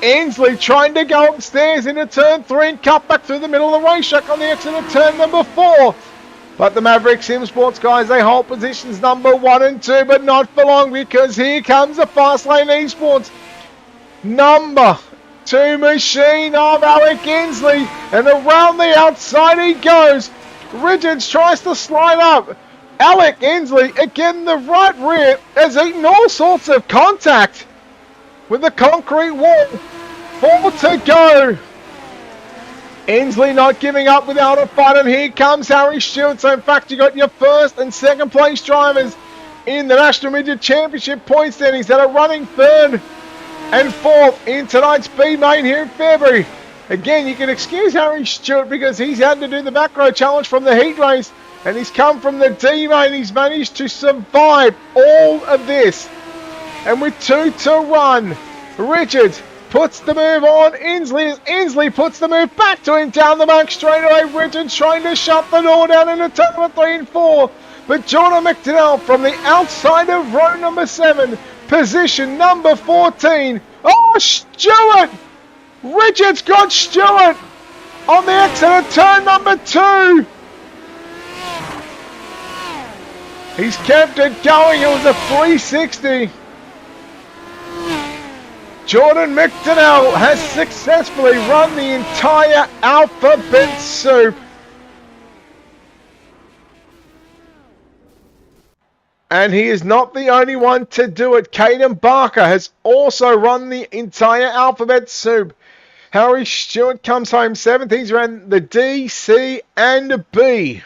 Inslee trying to go upstairs into turn 3 and cut back through the middle of the racetrack on the exit of turn number 4. But the Maverick SimSports guys, they hold positions number 1 and 2, but not for long, because here comes the Fast Lane Esports number 2 machine of Alec Inslee, and around the outside he goes. Richards tries to slide up. Alec Inslee, again the right rear, has eaten all sorts of contact with the concrete wall. 4 to go. Inslee not giving up without a fight, and here comes Harry Stewart. So in fact you got your 1st and 2nd place drivers in the National Midget Championship point standings that are running 3rd and 4th in tonight's B main here in Fairbury. Again, you can excuse Harry Stewart because he's had to do the back row challenge from the heat race, and he's come from the D main. He's managed to survive all of this. And with 2 to run, Richards puts the move on Inslee as Inslee puts the move back to him down the back straightaway. Richards trying to shut the door down in a turn of 3 and 4. But Jordan McDonnell from the outside of row number 7, position number 14. Oh, Stewart! Richards got Stewart on the exit of turn number 2. He's kept it going. It was a 360. Jordan McDonnell has successfully run the entire alphabet soup. And he is not the only one to do it. Caden Barker has also run the entire alphabet soup. Harry Stewart comes home 7th. He's ran the D, C, and B.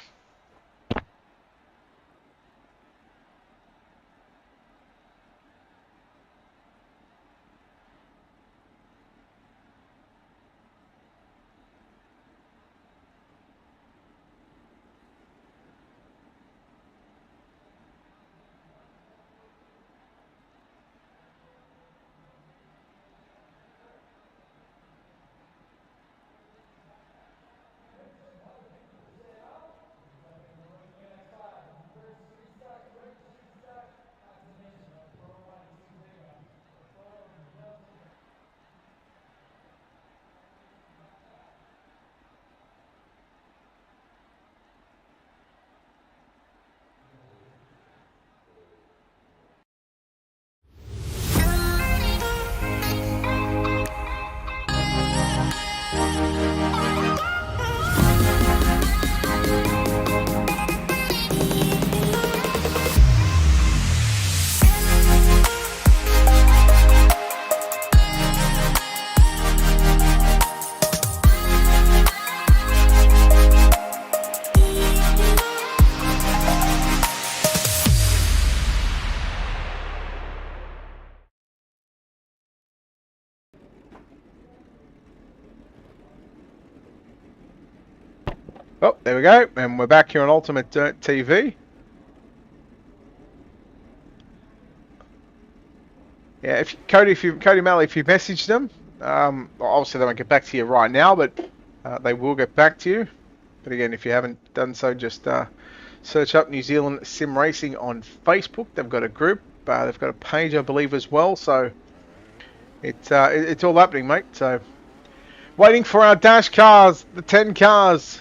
Oh, there we go, and we're back here on Ultimate Dirt TV. Yeah, if Cody Malley, if you messaged them, obviously they won't get back to you right now, but They will get back to you. But again, if you haven't done so, just search up New Zealand Sim Racing on Facebook. They've got a group. They've got a page, I believe, as well. So it's all happening, mate. So waiting for our dash cars, the 10 cars,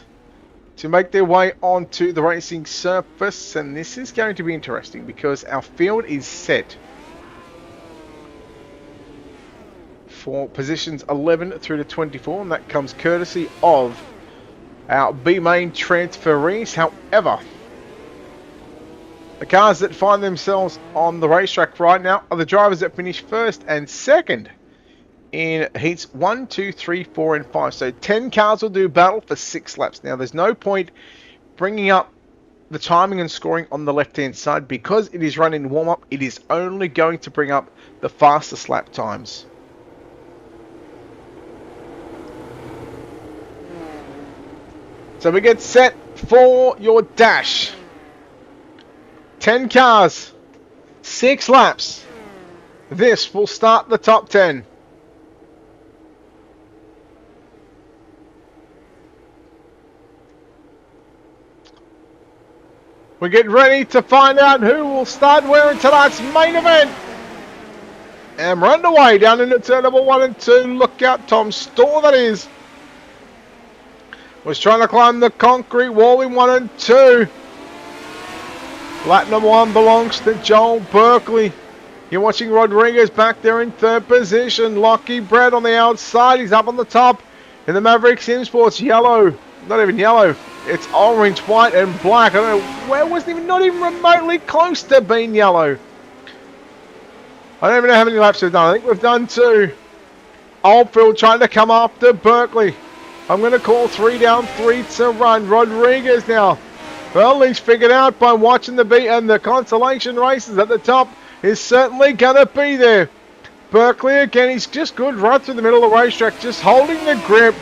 to make their way onto the racing surface. And this is going to be interesting because our field is set for positions 11 through to 24, and that comes courtesy of our B main transferees. However, the cars that find themselves on the racetrack right now are the drivers that finish first and second in heats 1, 2, 3, 4, and 5. So 10 cars will do battle for 6 laps. Now, there's no point bringing up the timing and scoring on the left-hand side because it is run in warm-up. It is only going to bring up the fastest lap times. So we get set for your dash. 10 cars, 6 laps. This will start the top 10. We get ready to find out who will start where in tonight's main event. And we're underway down into turn number 1 and 2. Look out, Tom Storr, that is. Was trying to climb the concrete wall in 1 and 2. Lap number 1 belongs to Joel Berkeley. You're watching Rodriguez back there in 3rd position. Lockie Brett on the outside. He's up on the top in the Maverick Sim Sports yellow. Not even yellow. It's orange, white, and black. I don't know where it wasn't even, not even remotely close to being yellow. I don't even know how many laps we've done. I think we've done 2. Oldfield trying to come after Berkeley. I'm going to call 3 down, 3 to run. Rodriguez now. Well, he's figured out by watching the beat and the consolation races at the top is certainly going to be there. Berkeley again, he's just good right through the middle of the racetrack, just holding the grip.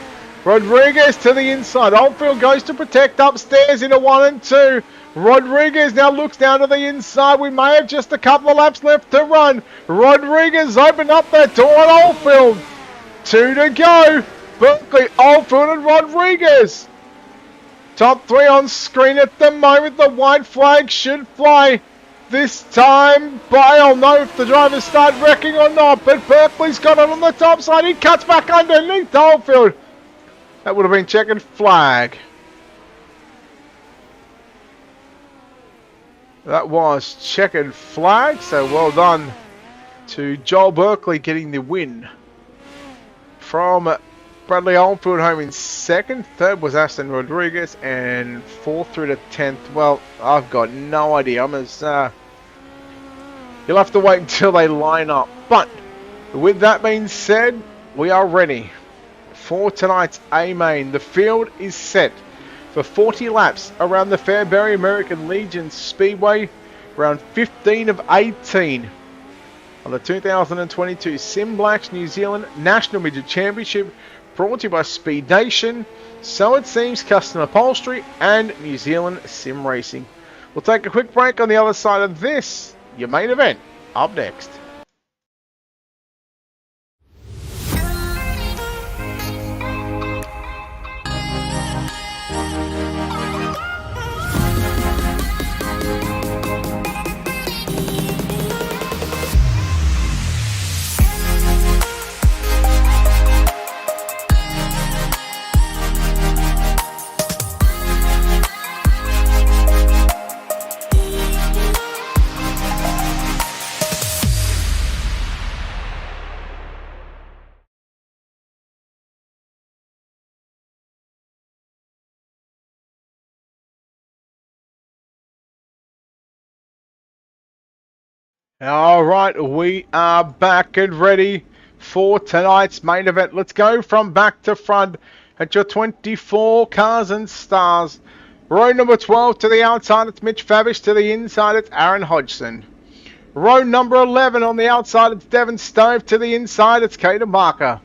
Rodriguez to the inside. Oldfield goes to protect upstairs into 1 and 2. Rodriguez now looks down to the inside. We may have just a couple of laps left to run. Rodriguez opened up that door on Oldfield. 2 to go. Berkeley, Oldfield and Rodriguez. Top 3 on screen at the moment. The white flag should fly this time. But I don't know if the drivers start wrecking or not. But Berkeley's got it on the top side. He cuts back underneath Oldfield. That would have been checkered flag. That was checkered flag. So well done to Joel Berkeley getting the win from Bradley Oldfield home in 2nd. 3rd was Aston Rodriguez, and 4th through to 10th. Well, I've got no idea. You'll have to wait until they line up. But with that being said, we are ready for tonight's A main. The field is set for 40 laps around the Fairbury American Legion Speedway, round 15 of 18 on the 2022 SimBlacks New Zealand National Midget Championship, brought to you by Speed Nation, So It Seems Custom Upholstery, and New Zealand Sim Racing. We'll take a quick break. On the other side of this, your main event up next. Alright, we are back and ready for tonight's main event. Let's go from back to front at your 24 cars and stars. Row number 12 to the outside, it's Mitch Fabish. To the inside, it's Aaron Hodgson. Row number 11 on the outside, it's Devon Stove. To the inside, it's Caden Barker.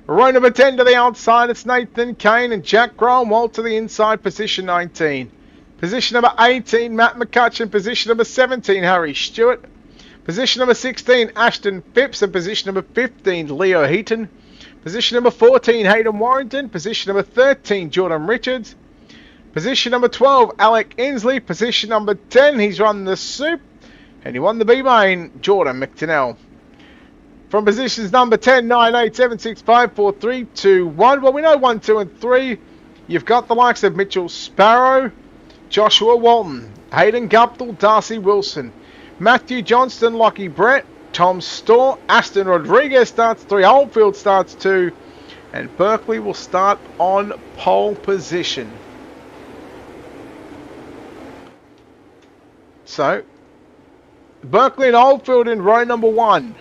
Row number 10 to the outside, it's Nathan Kane and Jack Gromwell. To the inside, position 19. Position number 18, Matt McCutcheon. Position number 17, Harry Stewart. Position number 16, Ashton Phipps, and position number 15, Leo Heaton. Position number 14, Hayden Warrington. Position number 13, Jordan Richards. Position number 12, Alec Inslee. Position number 10, he's run the Soup. And he won the B-Main, Jordan McTinnell. From positions number 10, 9, 8, 7, 6, 5, 4, 3, 2, 1. Well, we know 1, 2, and 3. You've got the likes of Mitchell Sparrow, Joshua Walton, Hayden Guptill, Darcy Wilson, Matthew Johnston, Lockie Brett, Tom Storr, Aston Rodriguez starts 3, Oldfield starts 2, and Berkeley will start on pole position. So, Berkeley and Oldfield in row number 1.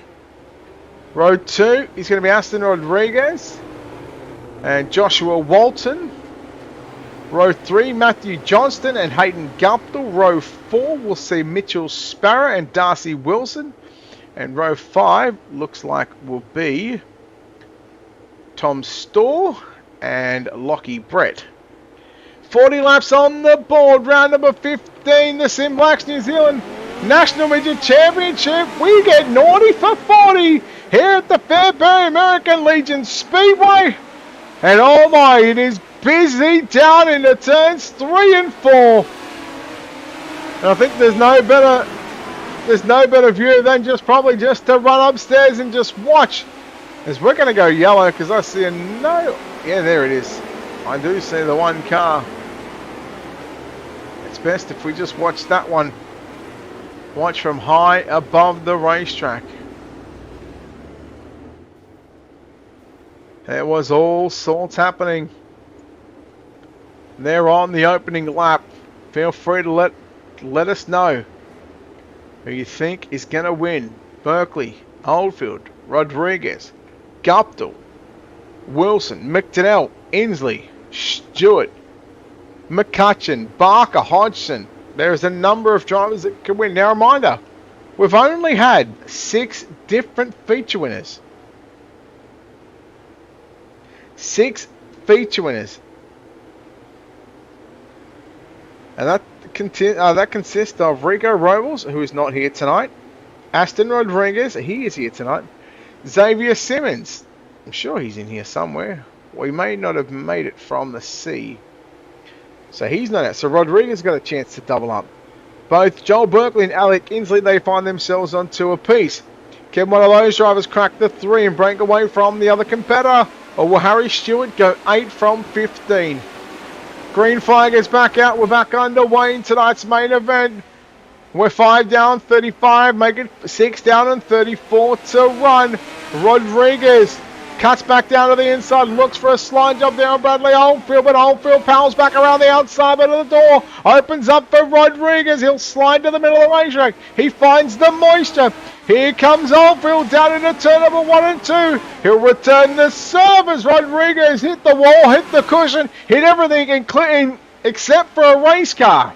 Row 2 is going to be Aston Rodriguez and Joshua Walton. Row 3, Matthew Johnston and Hayden Guptill. Row 4 will see Mitchell Sparrow and Darcy Wilson. And row 5 looks like will be Tom Storr and Lockie Brett. 40 laps on the board. Round number 15, the SimBlacks New Zealand National Midget Championship. We get naughty for 40 here at the Fairbury American Legion Speedway. And oh my, it is busy down into turns 3 and 4. And I think there's no better view than probably just to run upstairs and just watch. As we're going to go yellow because I see yeah, there it is. I do see the one car. It's best if we just watch that one. Watch from high above the racetrack. There was all sorts happening. They're on the opening lap. Feel free to let us know who you think is going to win. Berkeley, Oldfield, Rodriguez, Guptill, Wilson, McTinnell, Inslee, Stewart, McCutcheon, Barker, Hodgson. There's a number of drivers that can win. Now, reminder, we've only had 6 different feature winners. 6 feature winners. And that consists of Rico Robles, who is not here tonight. Aston Rodriguez, he is here tonight. Xavier Simmons, I'm sure he's in here somewhere. Well, he may not have made it from the sea. So he's not out. So Rodriguez got a chance to double up. Both Joel Berkeley and Alec Inslee, they find themselves on 2 apiece. Can one of those drivers crack the 3 and break away from the other competitor? Or will Harry Stewart go 8 from 15? Green flag is back out. We're back underway in tonight's main event. We're 5 down, 35. Make it 6 down and 34 to run. Rodriguez cuts back down to the inside. Looks for a slide job there on Bradley Oldfield. But Oldfield powers back around the outside bit of the door. Opens up for Rodriguez. He'll slide to the middle of the racetrack. He finds the moisture. Here comes Oldfield down into turn number 1 and 2. He'll return the serve as Rodriguez hit the wall, hit the cushion, hit everything including except for a race car.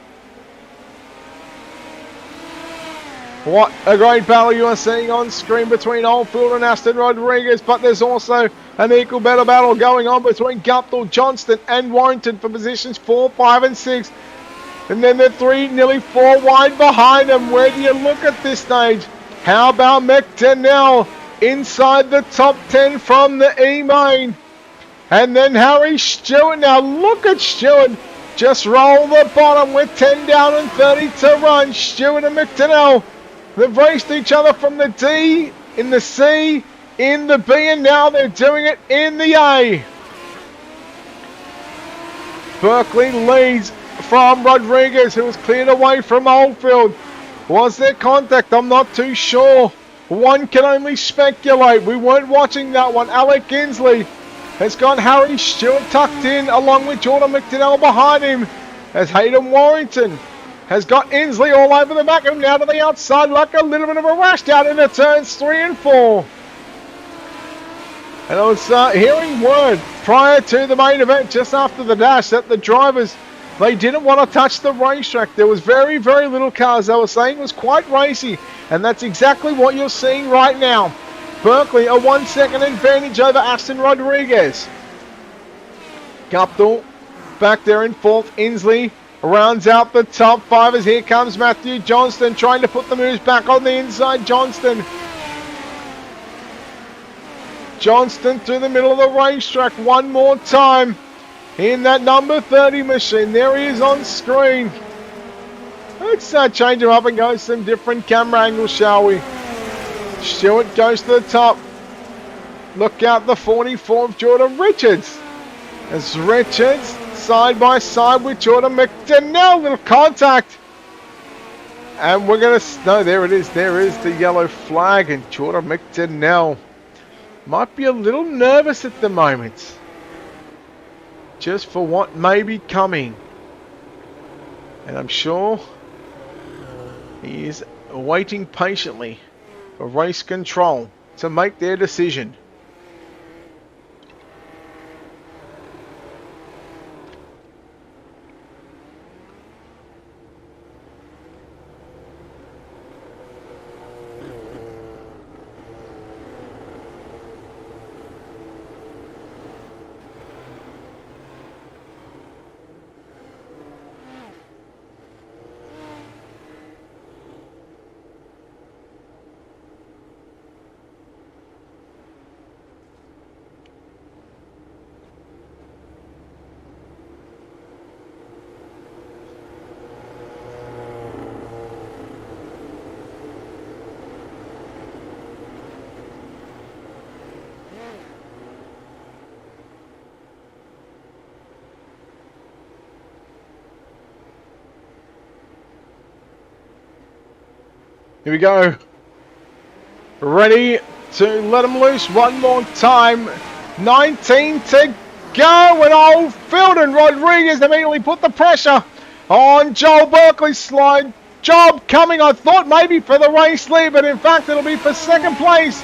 What a great battle you are seeing on screen between Oldfield and Aston Rodriguez, but there's also an equal better battle going on between Guptill, Johnston and Warrington for positions 4, 5 and 6. And then they're nearly 4 wide behind them. Where do you look at this stage? How about McTinnell inside the top 10 from the E-Main? And then Harry Stewart. Now look at Stewart. Just roll the bottom with 10 down and 30 to run. Stewart and McTinnell. They've raced each other from the D, in the C, in the B, and now they're doing it in the A. Berkeley leads from Rodriguez, who was cleared away from Oldfield. Was there contact? I'm not too sure. One can only speculate. We weren't watching that one. Alec Inslee has got Harry Stewart tucked in along with Jordan McTinnell behind him as Hayden Warrington has got Inslee all over the back of him now to the outside like a little bit of a rush down into turns 3 and 4. And I was hearing word prior to the main event just after the dash that the drivers, they didn't want to touch the racetrack. There was very, very little cars. They were saying it was quite racy. And that's exactly what you're seeing right now. Berkeley a 1 second advantage over Aston Rodriguez. Guptill back there in 4th. Inslee rounds out the top 5 as here comes Matthew Johnston trying to put the moves back on the inside. Johnston Johnston through the middle of the racetrack one more time in that number 30 machine. There he is on screen. Let's change him up and go some different camera angles, shall we? Stewart goes to the top. Look out the 44 of Jordan Richards. As Richards side by side with Jordan McDonnell. Little contact. And we're going to... No, there it is. There is the yellow flag. And Jordan McDonnell might be a little nervous at the moment. Just for what may be coming. And I'm sure he is waiting patiently for race control to make their decision. Here we go. Ready to let them loose one more time. 19 to go. And old Fielden Rodriguez immediately put the pressure on Joel Berkeley's slide. Job coming, I thought, maybe for the race lead, but in fact it'll be for second place.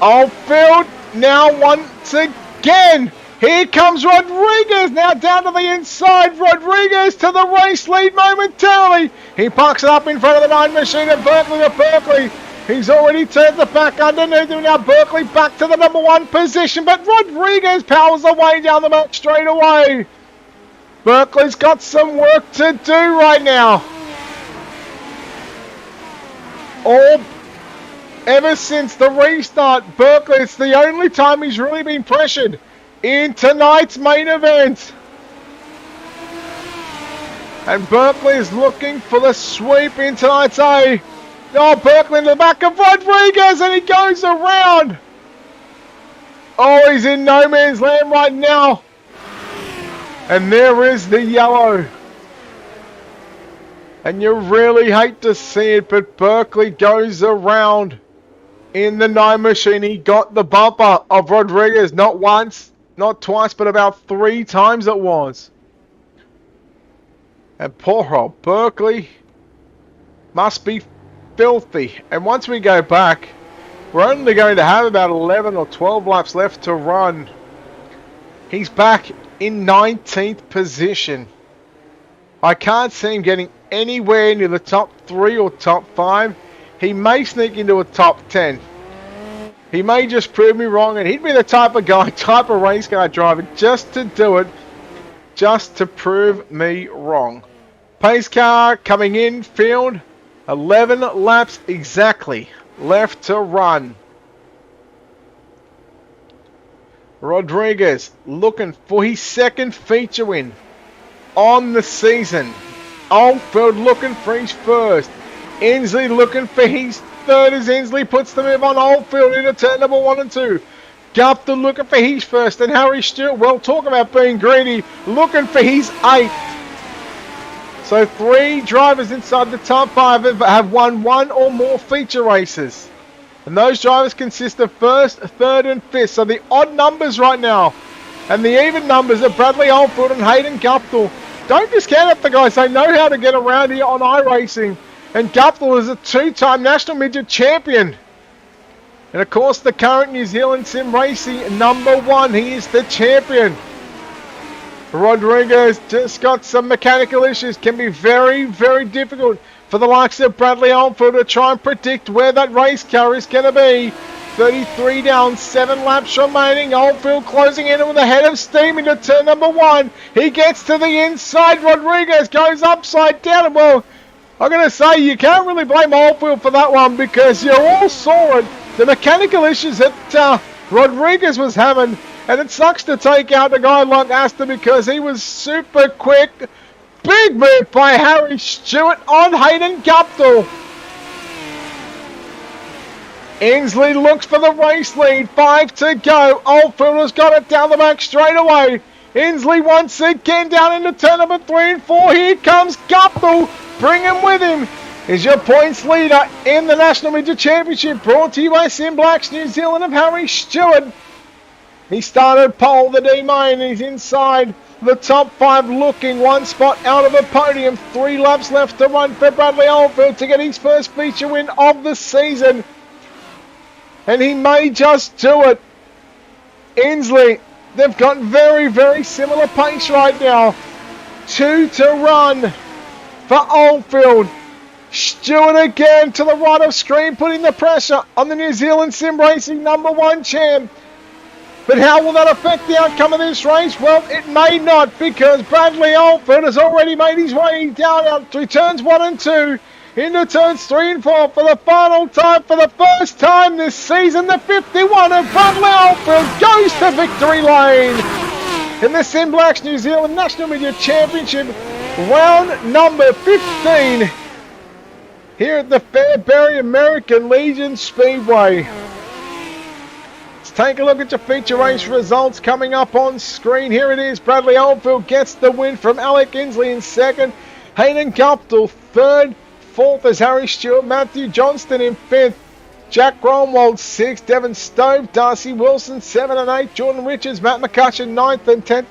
Old Field now once again. Here comes Rodriguez, now down to the inside. Rodriguez to the race lead momentarily. He parks it up in front of the 9 machine at Berkeley. He's already turned the back underneath him. Now Berkeley back to the number 1 position, but Rodriguez powers the way down the back straight away. Berkeley's got some work to do right now. Ever since the restart, Berkeley, it's the only time he's really been pressured in tonight's main event. And Berkeley is looking for the sweep in tonight's A. Oh, Berkeley in the back of Rodriguez, and he goes around. Oh, he's in no man's land right now. And there is the yellow. And you really hate to see it, but Berkeley goes around in the 9 machine. He got the bumper of Rodriguez, not once, not twice, but about 3 times it was. And poor old Berkeley must be filthy. And once we go back, we're only going to have about 11 or 12 laps left to run. He's back in 19th position. I can't see him getting anywhere near the top 3 or top 5. He may sneak into a top 10. He may just prove me wrong, and he'd be the type of guy, type of race car driver, just to do it, just to prove me wrong. Pace car coming in, field, 11 laps exactly left to run. Rodriguez looking for his 2nd feature win on the season. Oldfield looking for his 1st. Inslee looking for his 3rd as Inslee puts the move on Oldfield into turn number 1 and 2. Gupta looking for his 1st, and Harry Stewart, well, talk about being greedy, looking for his 8th. So 3 drivers inside the top 5 have won 1 or more feature races. And those drivers consist of 1st, 3rd and 5th. So the odd numbers right now and the even numbers are Bradley Oldfield and Hayden Guptill. Don't discount it, the guys. They know how to get around here on iRacing. And Guptill is a 2-time National Midget champion. And of course the current New Zealand Sim Racing number 1. He is the champion. Rodriguez just got some mechanical issues. Can be very, very difficult for the likes of Bradley Oldfield to try and predict where that race car is going to be. 33 down, 7 laps remaining. Oldfield closing in with a head of steam into turn number 1. He gets to the inside. Rodriguez goes upside down. And well, I'm going to say you can't really blame Oldfield for that one, because you all saw it. The mechanical issues that Rodriguez was having, and it sucks to take out a guy like Aston because he was super quick. Big move by Harry Stewart on Hayden Guptill. Inslee looks for the race lead. 5 to go. Oldfielder's got it down the back straight away. Inslee once again down into turn number 3 and 4. Here comes Guptill. Bring him with him. Is your points leader in the National Midget Championship, brought to you by SimBlacks New Zealand of Harry Stewart. He started pole the D-main. He's inside the top 5, looking one spot out of a podium. 3 laps left to run for Bradley Oldfield to get his first feature win of the season. And he may just do it. Inslee, they've got very, very similar pace right now. 2 to run for Oldfield. Stewart again to the right of screen, putting the pressure on the New Zealand Sim Racing #1 champ. But how will that affect the outcome of this race? Well, it may not, because Bradley Oldfield has already made his way down out through turns 1 and 2 into turns 3 and 4 for the final time. For the first time this season, the 51 of Bradley Oldfield goes to victory lane in the SimBlacks New Zealand National Midget Championship, round number 15, here at the Fairbury American Legion Speedway. Let's take a look at your feature race results coming up on screen. Here it is. Bradley Oldfield gets the win from Alec Inslee in second. Hayden Guptill third. Fourth is Harry Stewart. Matthew Johnston in fifth. Jack Gromwald 6th. Devon Stove. Darcy Wilson 7 and 8. Jordan Richards. Matt McCutcheon 9th and 10th.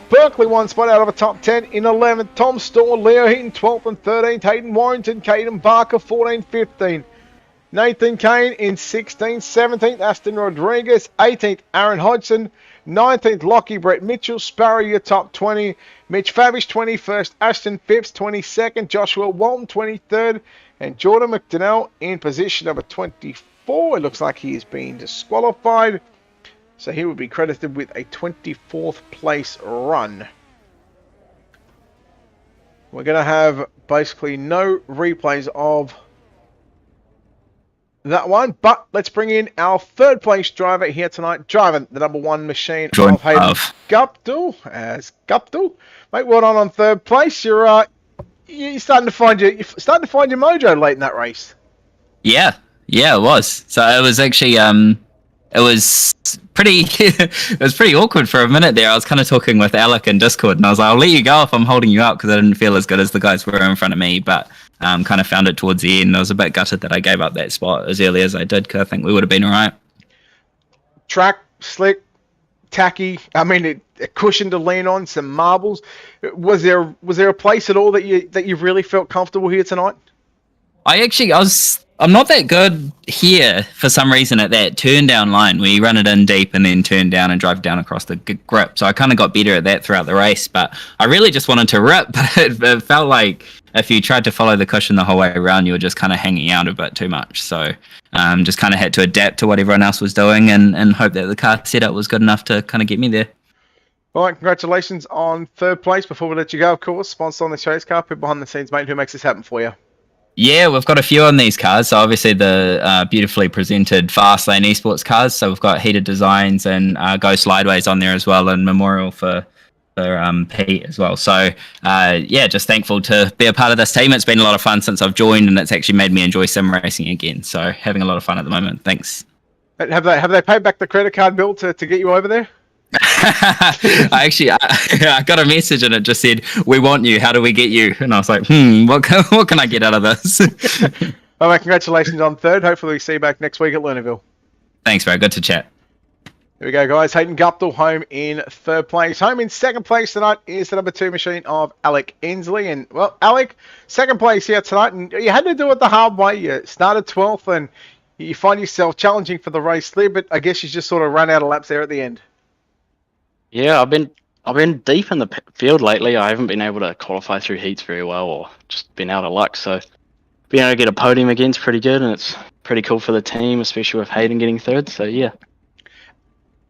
Berkeley 1 spot out of a top 10 in 11th. Tom Storr, Leo Heaton 12th and 13th. Hayden Warrington, Caden Barker 14th, 15th. Nathan Kane in 16th, 17th. Aston Rodriguez 18th. Aaron Hodgson 19th. Lockie Brett Mitchell. Sparrow your top 20. Mitch Favish 21st. Ashton Phipps 22nd. Joshua Walton 23rd. And Jordan McDonnell in position number 24. It looks like he is being disqualified, so he will be credited with a 24th place run. We're going to have basically no replays of that one, but let's bring in our third place driver here tonight, driving the #1 machine of Hayden Guptill. As Guptill, mate, well done on third place. You're starting to find your mojo late in that race. Yeah, it was. So it was actually it was pretty it was pretty awkward for a minute there. I was kind of talking with Alec in Discord, and I was like, I'll let you go if I'm holding you up, because I didn't feel as good as the guys were in front of me, but kind of found it towards the end. I was a bit gutted that I gave up that spot as early as I did, because I think we would have been all right. Track, slick, tacky. I mean, a cushion to lean on, some marbles. Was there a place at all that you really felt comfortable here tonight? I'm not that good here for some reason at that turn down line where you run it in deep and then turn down and drive down across the grip. So I kind of got better at that throughout the race, but I really just wanted to rip. But it felt like if you tried to follow the cushion the whole way around, you were just kind of hanging out a bit too much. So just kind of had to adapt to what everyone else was doing and hope that the car setup was good enough to kind of get me there. All right, congratulations on third place. Before we let you go, of course, sponsor on the show's car, people behind the scenes, mate, who makes this happen for you? Yeah, we've got a few on these cars. So obviously the beautifully presented Fastlane Esports cars. So we've got Heated Designs and Go Slideways on there as well, and Memorial for Pete as well. So just thankful to be a part of this team. It's been a lot of fun since I've joined, and it's actually made me enjoy sim racing again. So having a lot of fun at the moment. Thanks. Have they paid back the credit card bill to get you over there? I got a message and it just said, "We want you. How do we get you?" And I was like, what can I get out of this? All right, congratulations on third. Hopefully we see you back next week at Lernerville. Thanks, bro. Good to chat. Here we go, guys. Hayden Guptill home in third place. Home in second place tonight is the #2 machine of Alec Inslee. And, well, Alec, second place here tonight. And you had to do it the hard way. You started 12th and you find yourself challenging for the race there, but I guess you just sort of run out of laps there at the end. Yeah, I've been deep in the field lately. I haven't been able to qualify through heats very well, or just been out of luck. So being able to get a podium again is pretty good, and it's pretty cool for the team, especially with Hayden getting third. So yeah.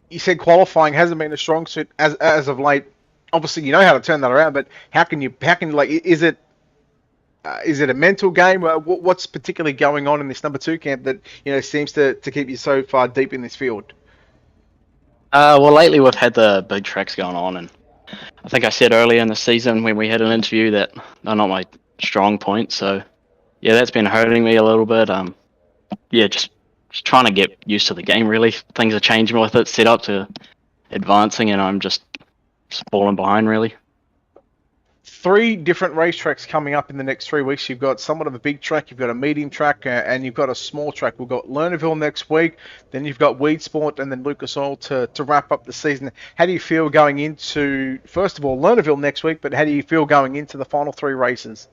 You said qualifying hasn't been a strong suit as of late. Obviously, you know how to turn that around, but how can you like? Is it a mental game? What's particularly going on in this #2 camp that seems to keep you so far deep in this field? Well, lately we've had the big tracks going on, and I think I said earlier in the season when we had an interview that they're not my strong point. So yeah, that's been hurting me a little bit. Yeah, just trying to get used to the game. Really, things are changing with it, set up to advancing, and I'm just falling behind. Really. 3 different racetracks coming up in the next 3 weeks. You've got somewhat of a big track, you've got a medium track, and you've got a small track. We've got Lernerville next week, then you've got Weed Sport, and then Lucas Oil to wrap up the season. How do you feel going into, first of all, Lernerville next week, but how do you feel going into the final 3 races?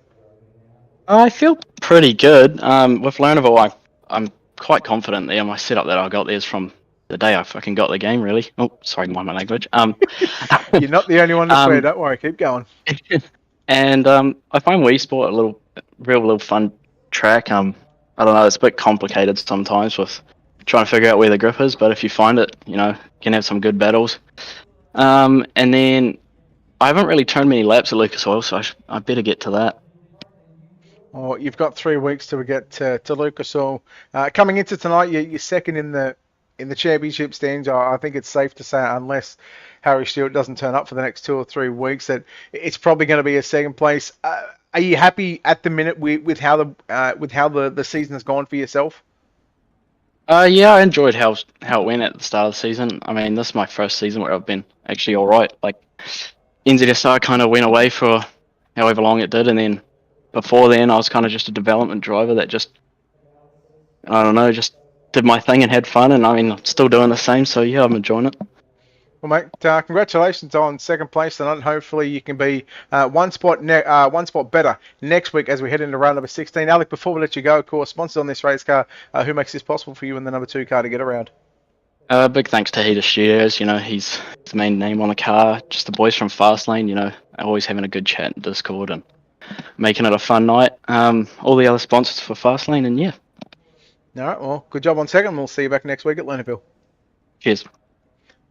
I feel pretty good. With Lernerville, I'm quite confident there. My setup that I got there is from the day I fucking got the game. Really. Oh, sorry, mind my language. You're not the only one to swear. Um, Don't worry, keep going. And I find Wii Sport a real fun track. I don't know, it's a bit complicated sometimes with trying to figure out where the grip is, but if you find it, you can have some good battles. And then I haven't really turned many laps at Lucas Oil, so I better get to that. Oh, you've got 3 weeks to get to Lucas Oil. Coming into tonight, you're second in the championship stands. I think it's safe to say, unless Harry Stewart doesn't turn up for the next 2 or 3 weeks, that it's probably going to be a second place. Are you happy at the minute with how the season has gone for yourself? Yeah, I enjoyed how it went at the start of the season. I mean, this is my first season where I've been actually all right. Like NZSR kind of went away for however long it did, and then before then I was kind of just a development driver that just, I don't know, just did my thing and had fun. And I mean, I'm still doing the same. So yeah, I'm enjoying it. Well, mate, congratulations on second place tonight. Hopefully, you can be one spot better next week as we head into round number 16. Alec, before we let you go, of course, sponsored on this race car, who makes this possible for you in the number 2 car to get around? Big thanks to Heater Studios. He's the main name on the car. Just the boys from Fastlane. Always having a good chat in Discord and making it a fun night. All the other sponsors for Fastlane, and yeah. All right, well, good job on second. We'll see you back next week at Lernerville. Cheers.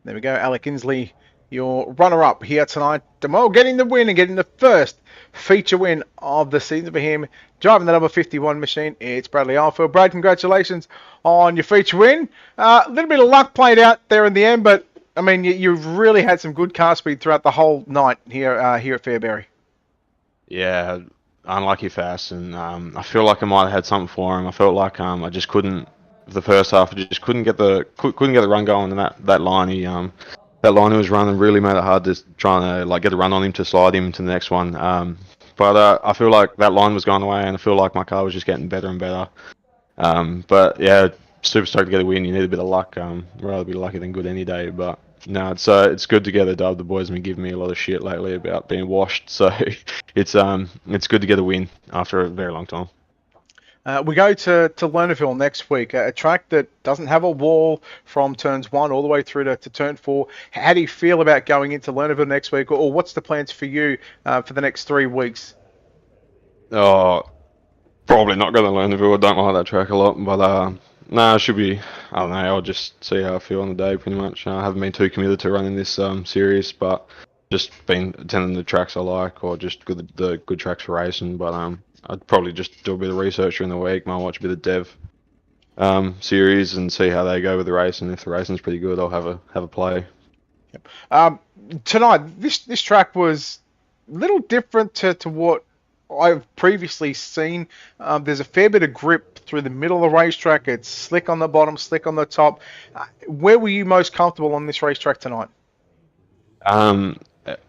There we go, Alec Inslee, your runner-up here tonight. Demol getting the win and getting the first feature win of the season for him. Driving the number 51 machine, it's Bradley Arfield. Brad, congratulations on your feature win. A little bit of luck played out there in the end, but, I mean, you've really had some good car speed throughout the whole night here at Fairbury. Yeah, unlucky fast, and I feel like I might have had something for him. I felt like I just couldn't. The first half, I just couldn't get the run going, and that line he was running really made it hard to try and get a run on him to slide him to the next one. But I feel like that line was going away, and I feel like my car was just getting better and better. But yeah, super stoked to get a win. You need a bit of luck. Rather be lucky than good any day. But no, it's good to get a dub. The boys have been giving me a lot of shit lately about being washed, so it's good to get a win after a very long time. We go to Lernerville next week, a track that doesn't have a wall from turns 1 all the way through to turn 4. How do you feel about going into Lernerville next week, or what's the plans for you for the next 3 weeks? Oh, probably not going to Lernerville. I don't like that track a lot, but no, it should be. I don't know. I'll just see how I feel on the day, pretty much. I haven't been too committed to running this series, but just been attending the tracks I like, or just the good tracks for racing. But I'd probably just do a bit of research during the week. Might watch a bit of dev series and see how they go with the race. And if the racing's pretty good, I'll have a play. Yep. Tonight, this track was a little different to what I've previously seen. There's a fair bit of grip through the middle of the racetrack. It's slick on the bottom, slick on the top. Where were you most comfortable on this racetrack tonight?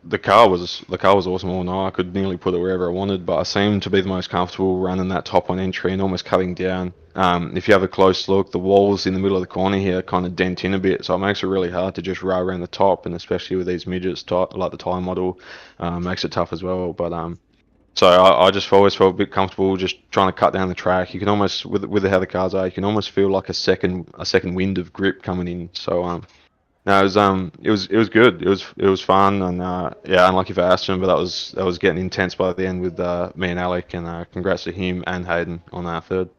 The car was awesome all night. I could nearly put it wherever I wanted, but I seemed to be the most comfortable running that top on entry and almost cutting down. If you have a close look, the walls in the middle of the corner here kind of dent in a bit, so it makes it really hard to just row around the top, and especially with these midgets, like the Thai model, makes it tough as well. But so I just always felt a bit comfortable just trying to cut down the track. You can almost, with how the cars are, you can almost feel like a second wind of grip coming in. So no, it was good. It was fun, and yeah, unlucky for Aston, but that was getting intense by the end with me and Alec, and congrats to him and Hayden on our third.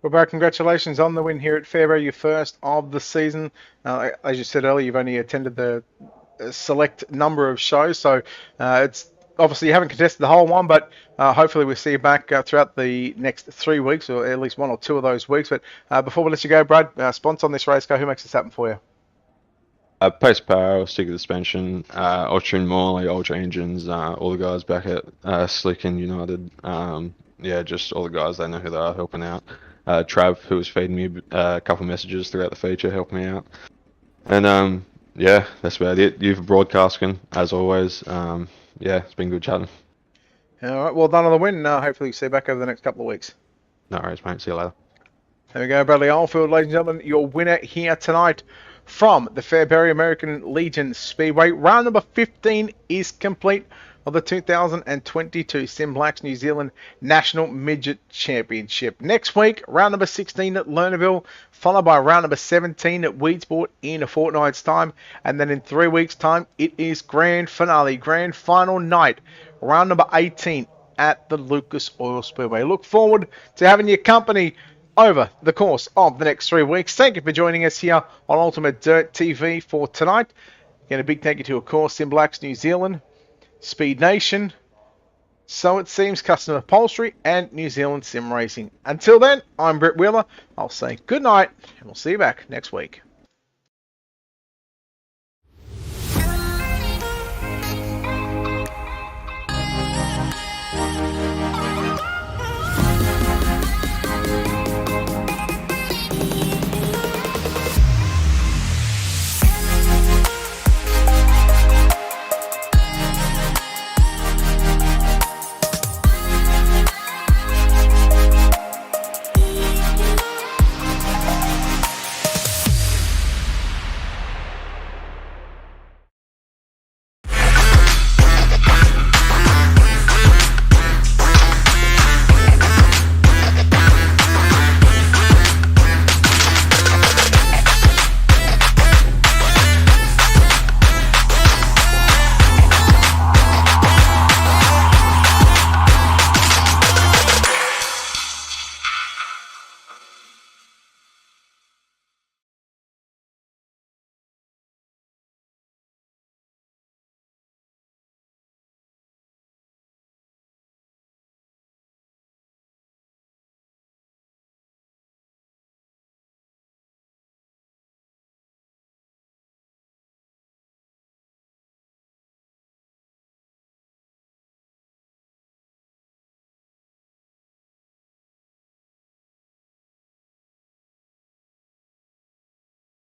Well, Brad, congratulations on the win here at Fairbury, your first of the season. As you said earlier, you've only attended the select number of shows, so it's obviously you haven't contested the whole one, but hopefully we'll see you back throughout the next 3 weeks, or at least 1 or 2 of those weeks. But before we let you go, Brad, sponsor on this race car, who makes this happen for you? Pace Power, Stick of the Suspension, Ultra Morley, Ultra Engines, all the guys back at Slick and United. Yeah, just all the guys, they know who they are helping out. Trav, who was feeding me a couple messages throughout the feature, helped me out. And yeah, that's about it. You for broadcasting, as always. Yeah, it's been good chatting. All right, well done on the win. Hopefully see you back over the next couple of weeks. No worries, mate. See you later. There we go, Bradley Oldfield, ladies and gentlemen, your winner here tonight from the Fairbury American Legion Speedway. Round number 15 is complete of the 2022 SimBlacks New Zealand National Midget Championship. Next week, round number 16 at Lernerville, followed by round number 17 at Weedsport in a fortnight's time. And then in 3 weeks' time, it is grand finale, grand final night, round number 18 at the Lucas Oil Speedway. Look forward to having your company over the course of the next 3 weeks. Thank you for joining us here on Ultimate Dirt TV for tonight. Again, a big thank you to, of course, SimBlacks New Zealand, Speed Nation, So It Seems Custom Upholstery, and New Zealand Sim Racing. Until then, I'm Brett Wheeler. I'll say good night, and we'll see you back next week.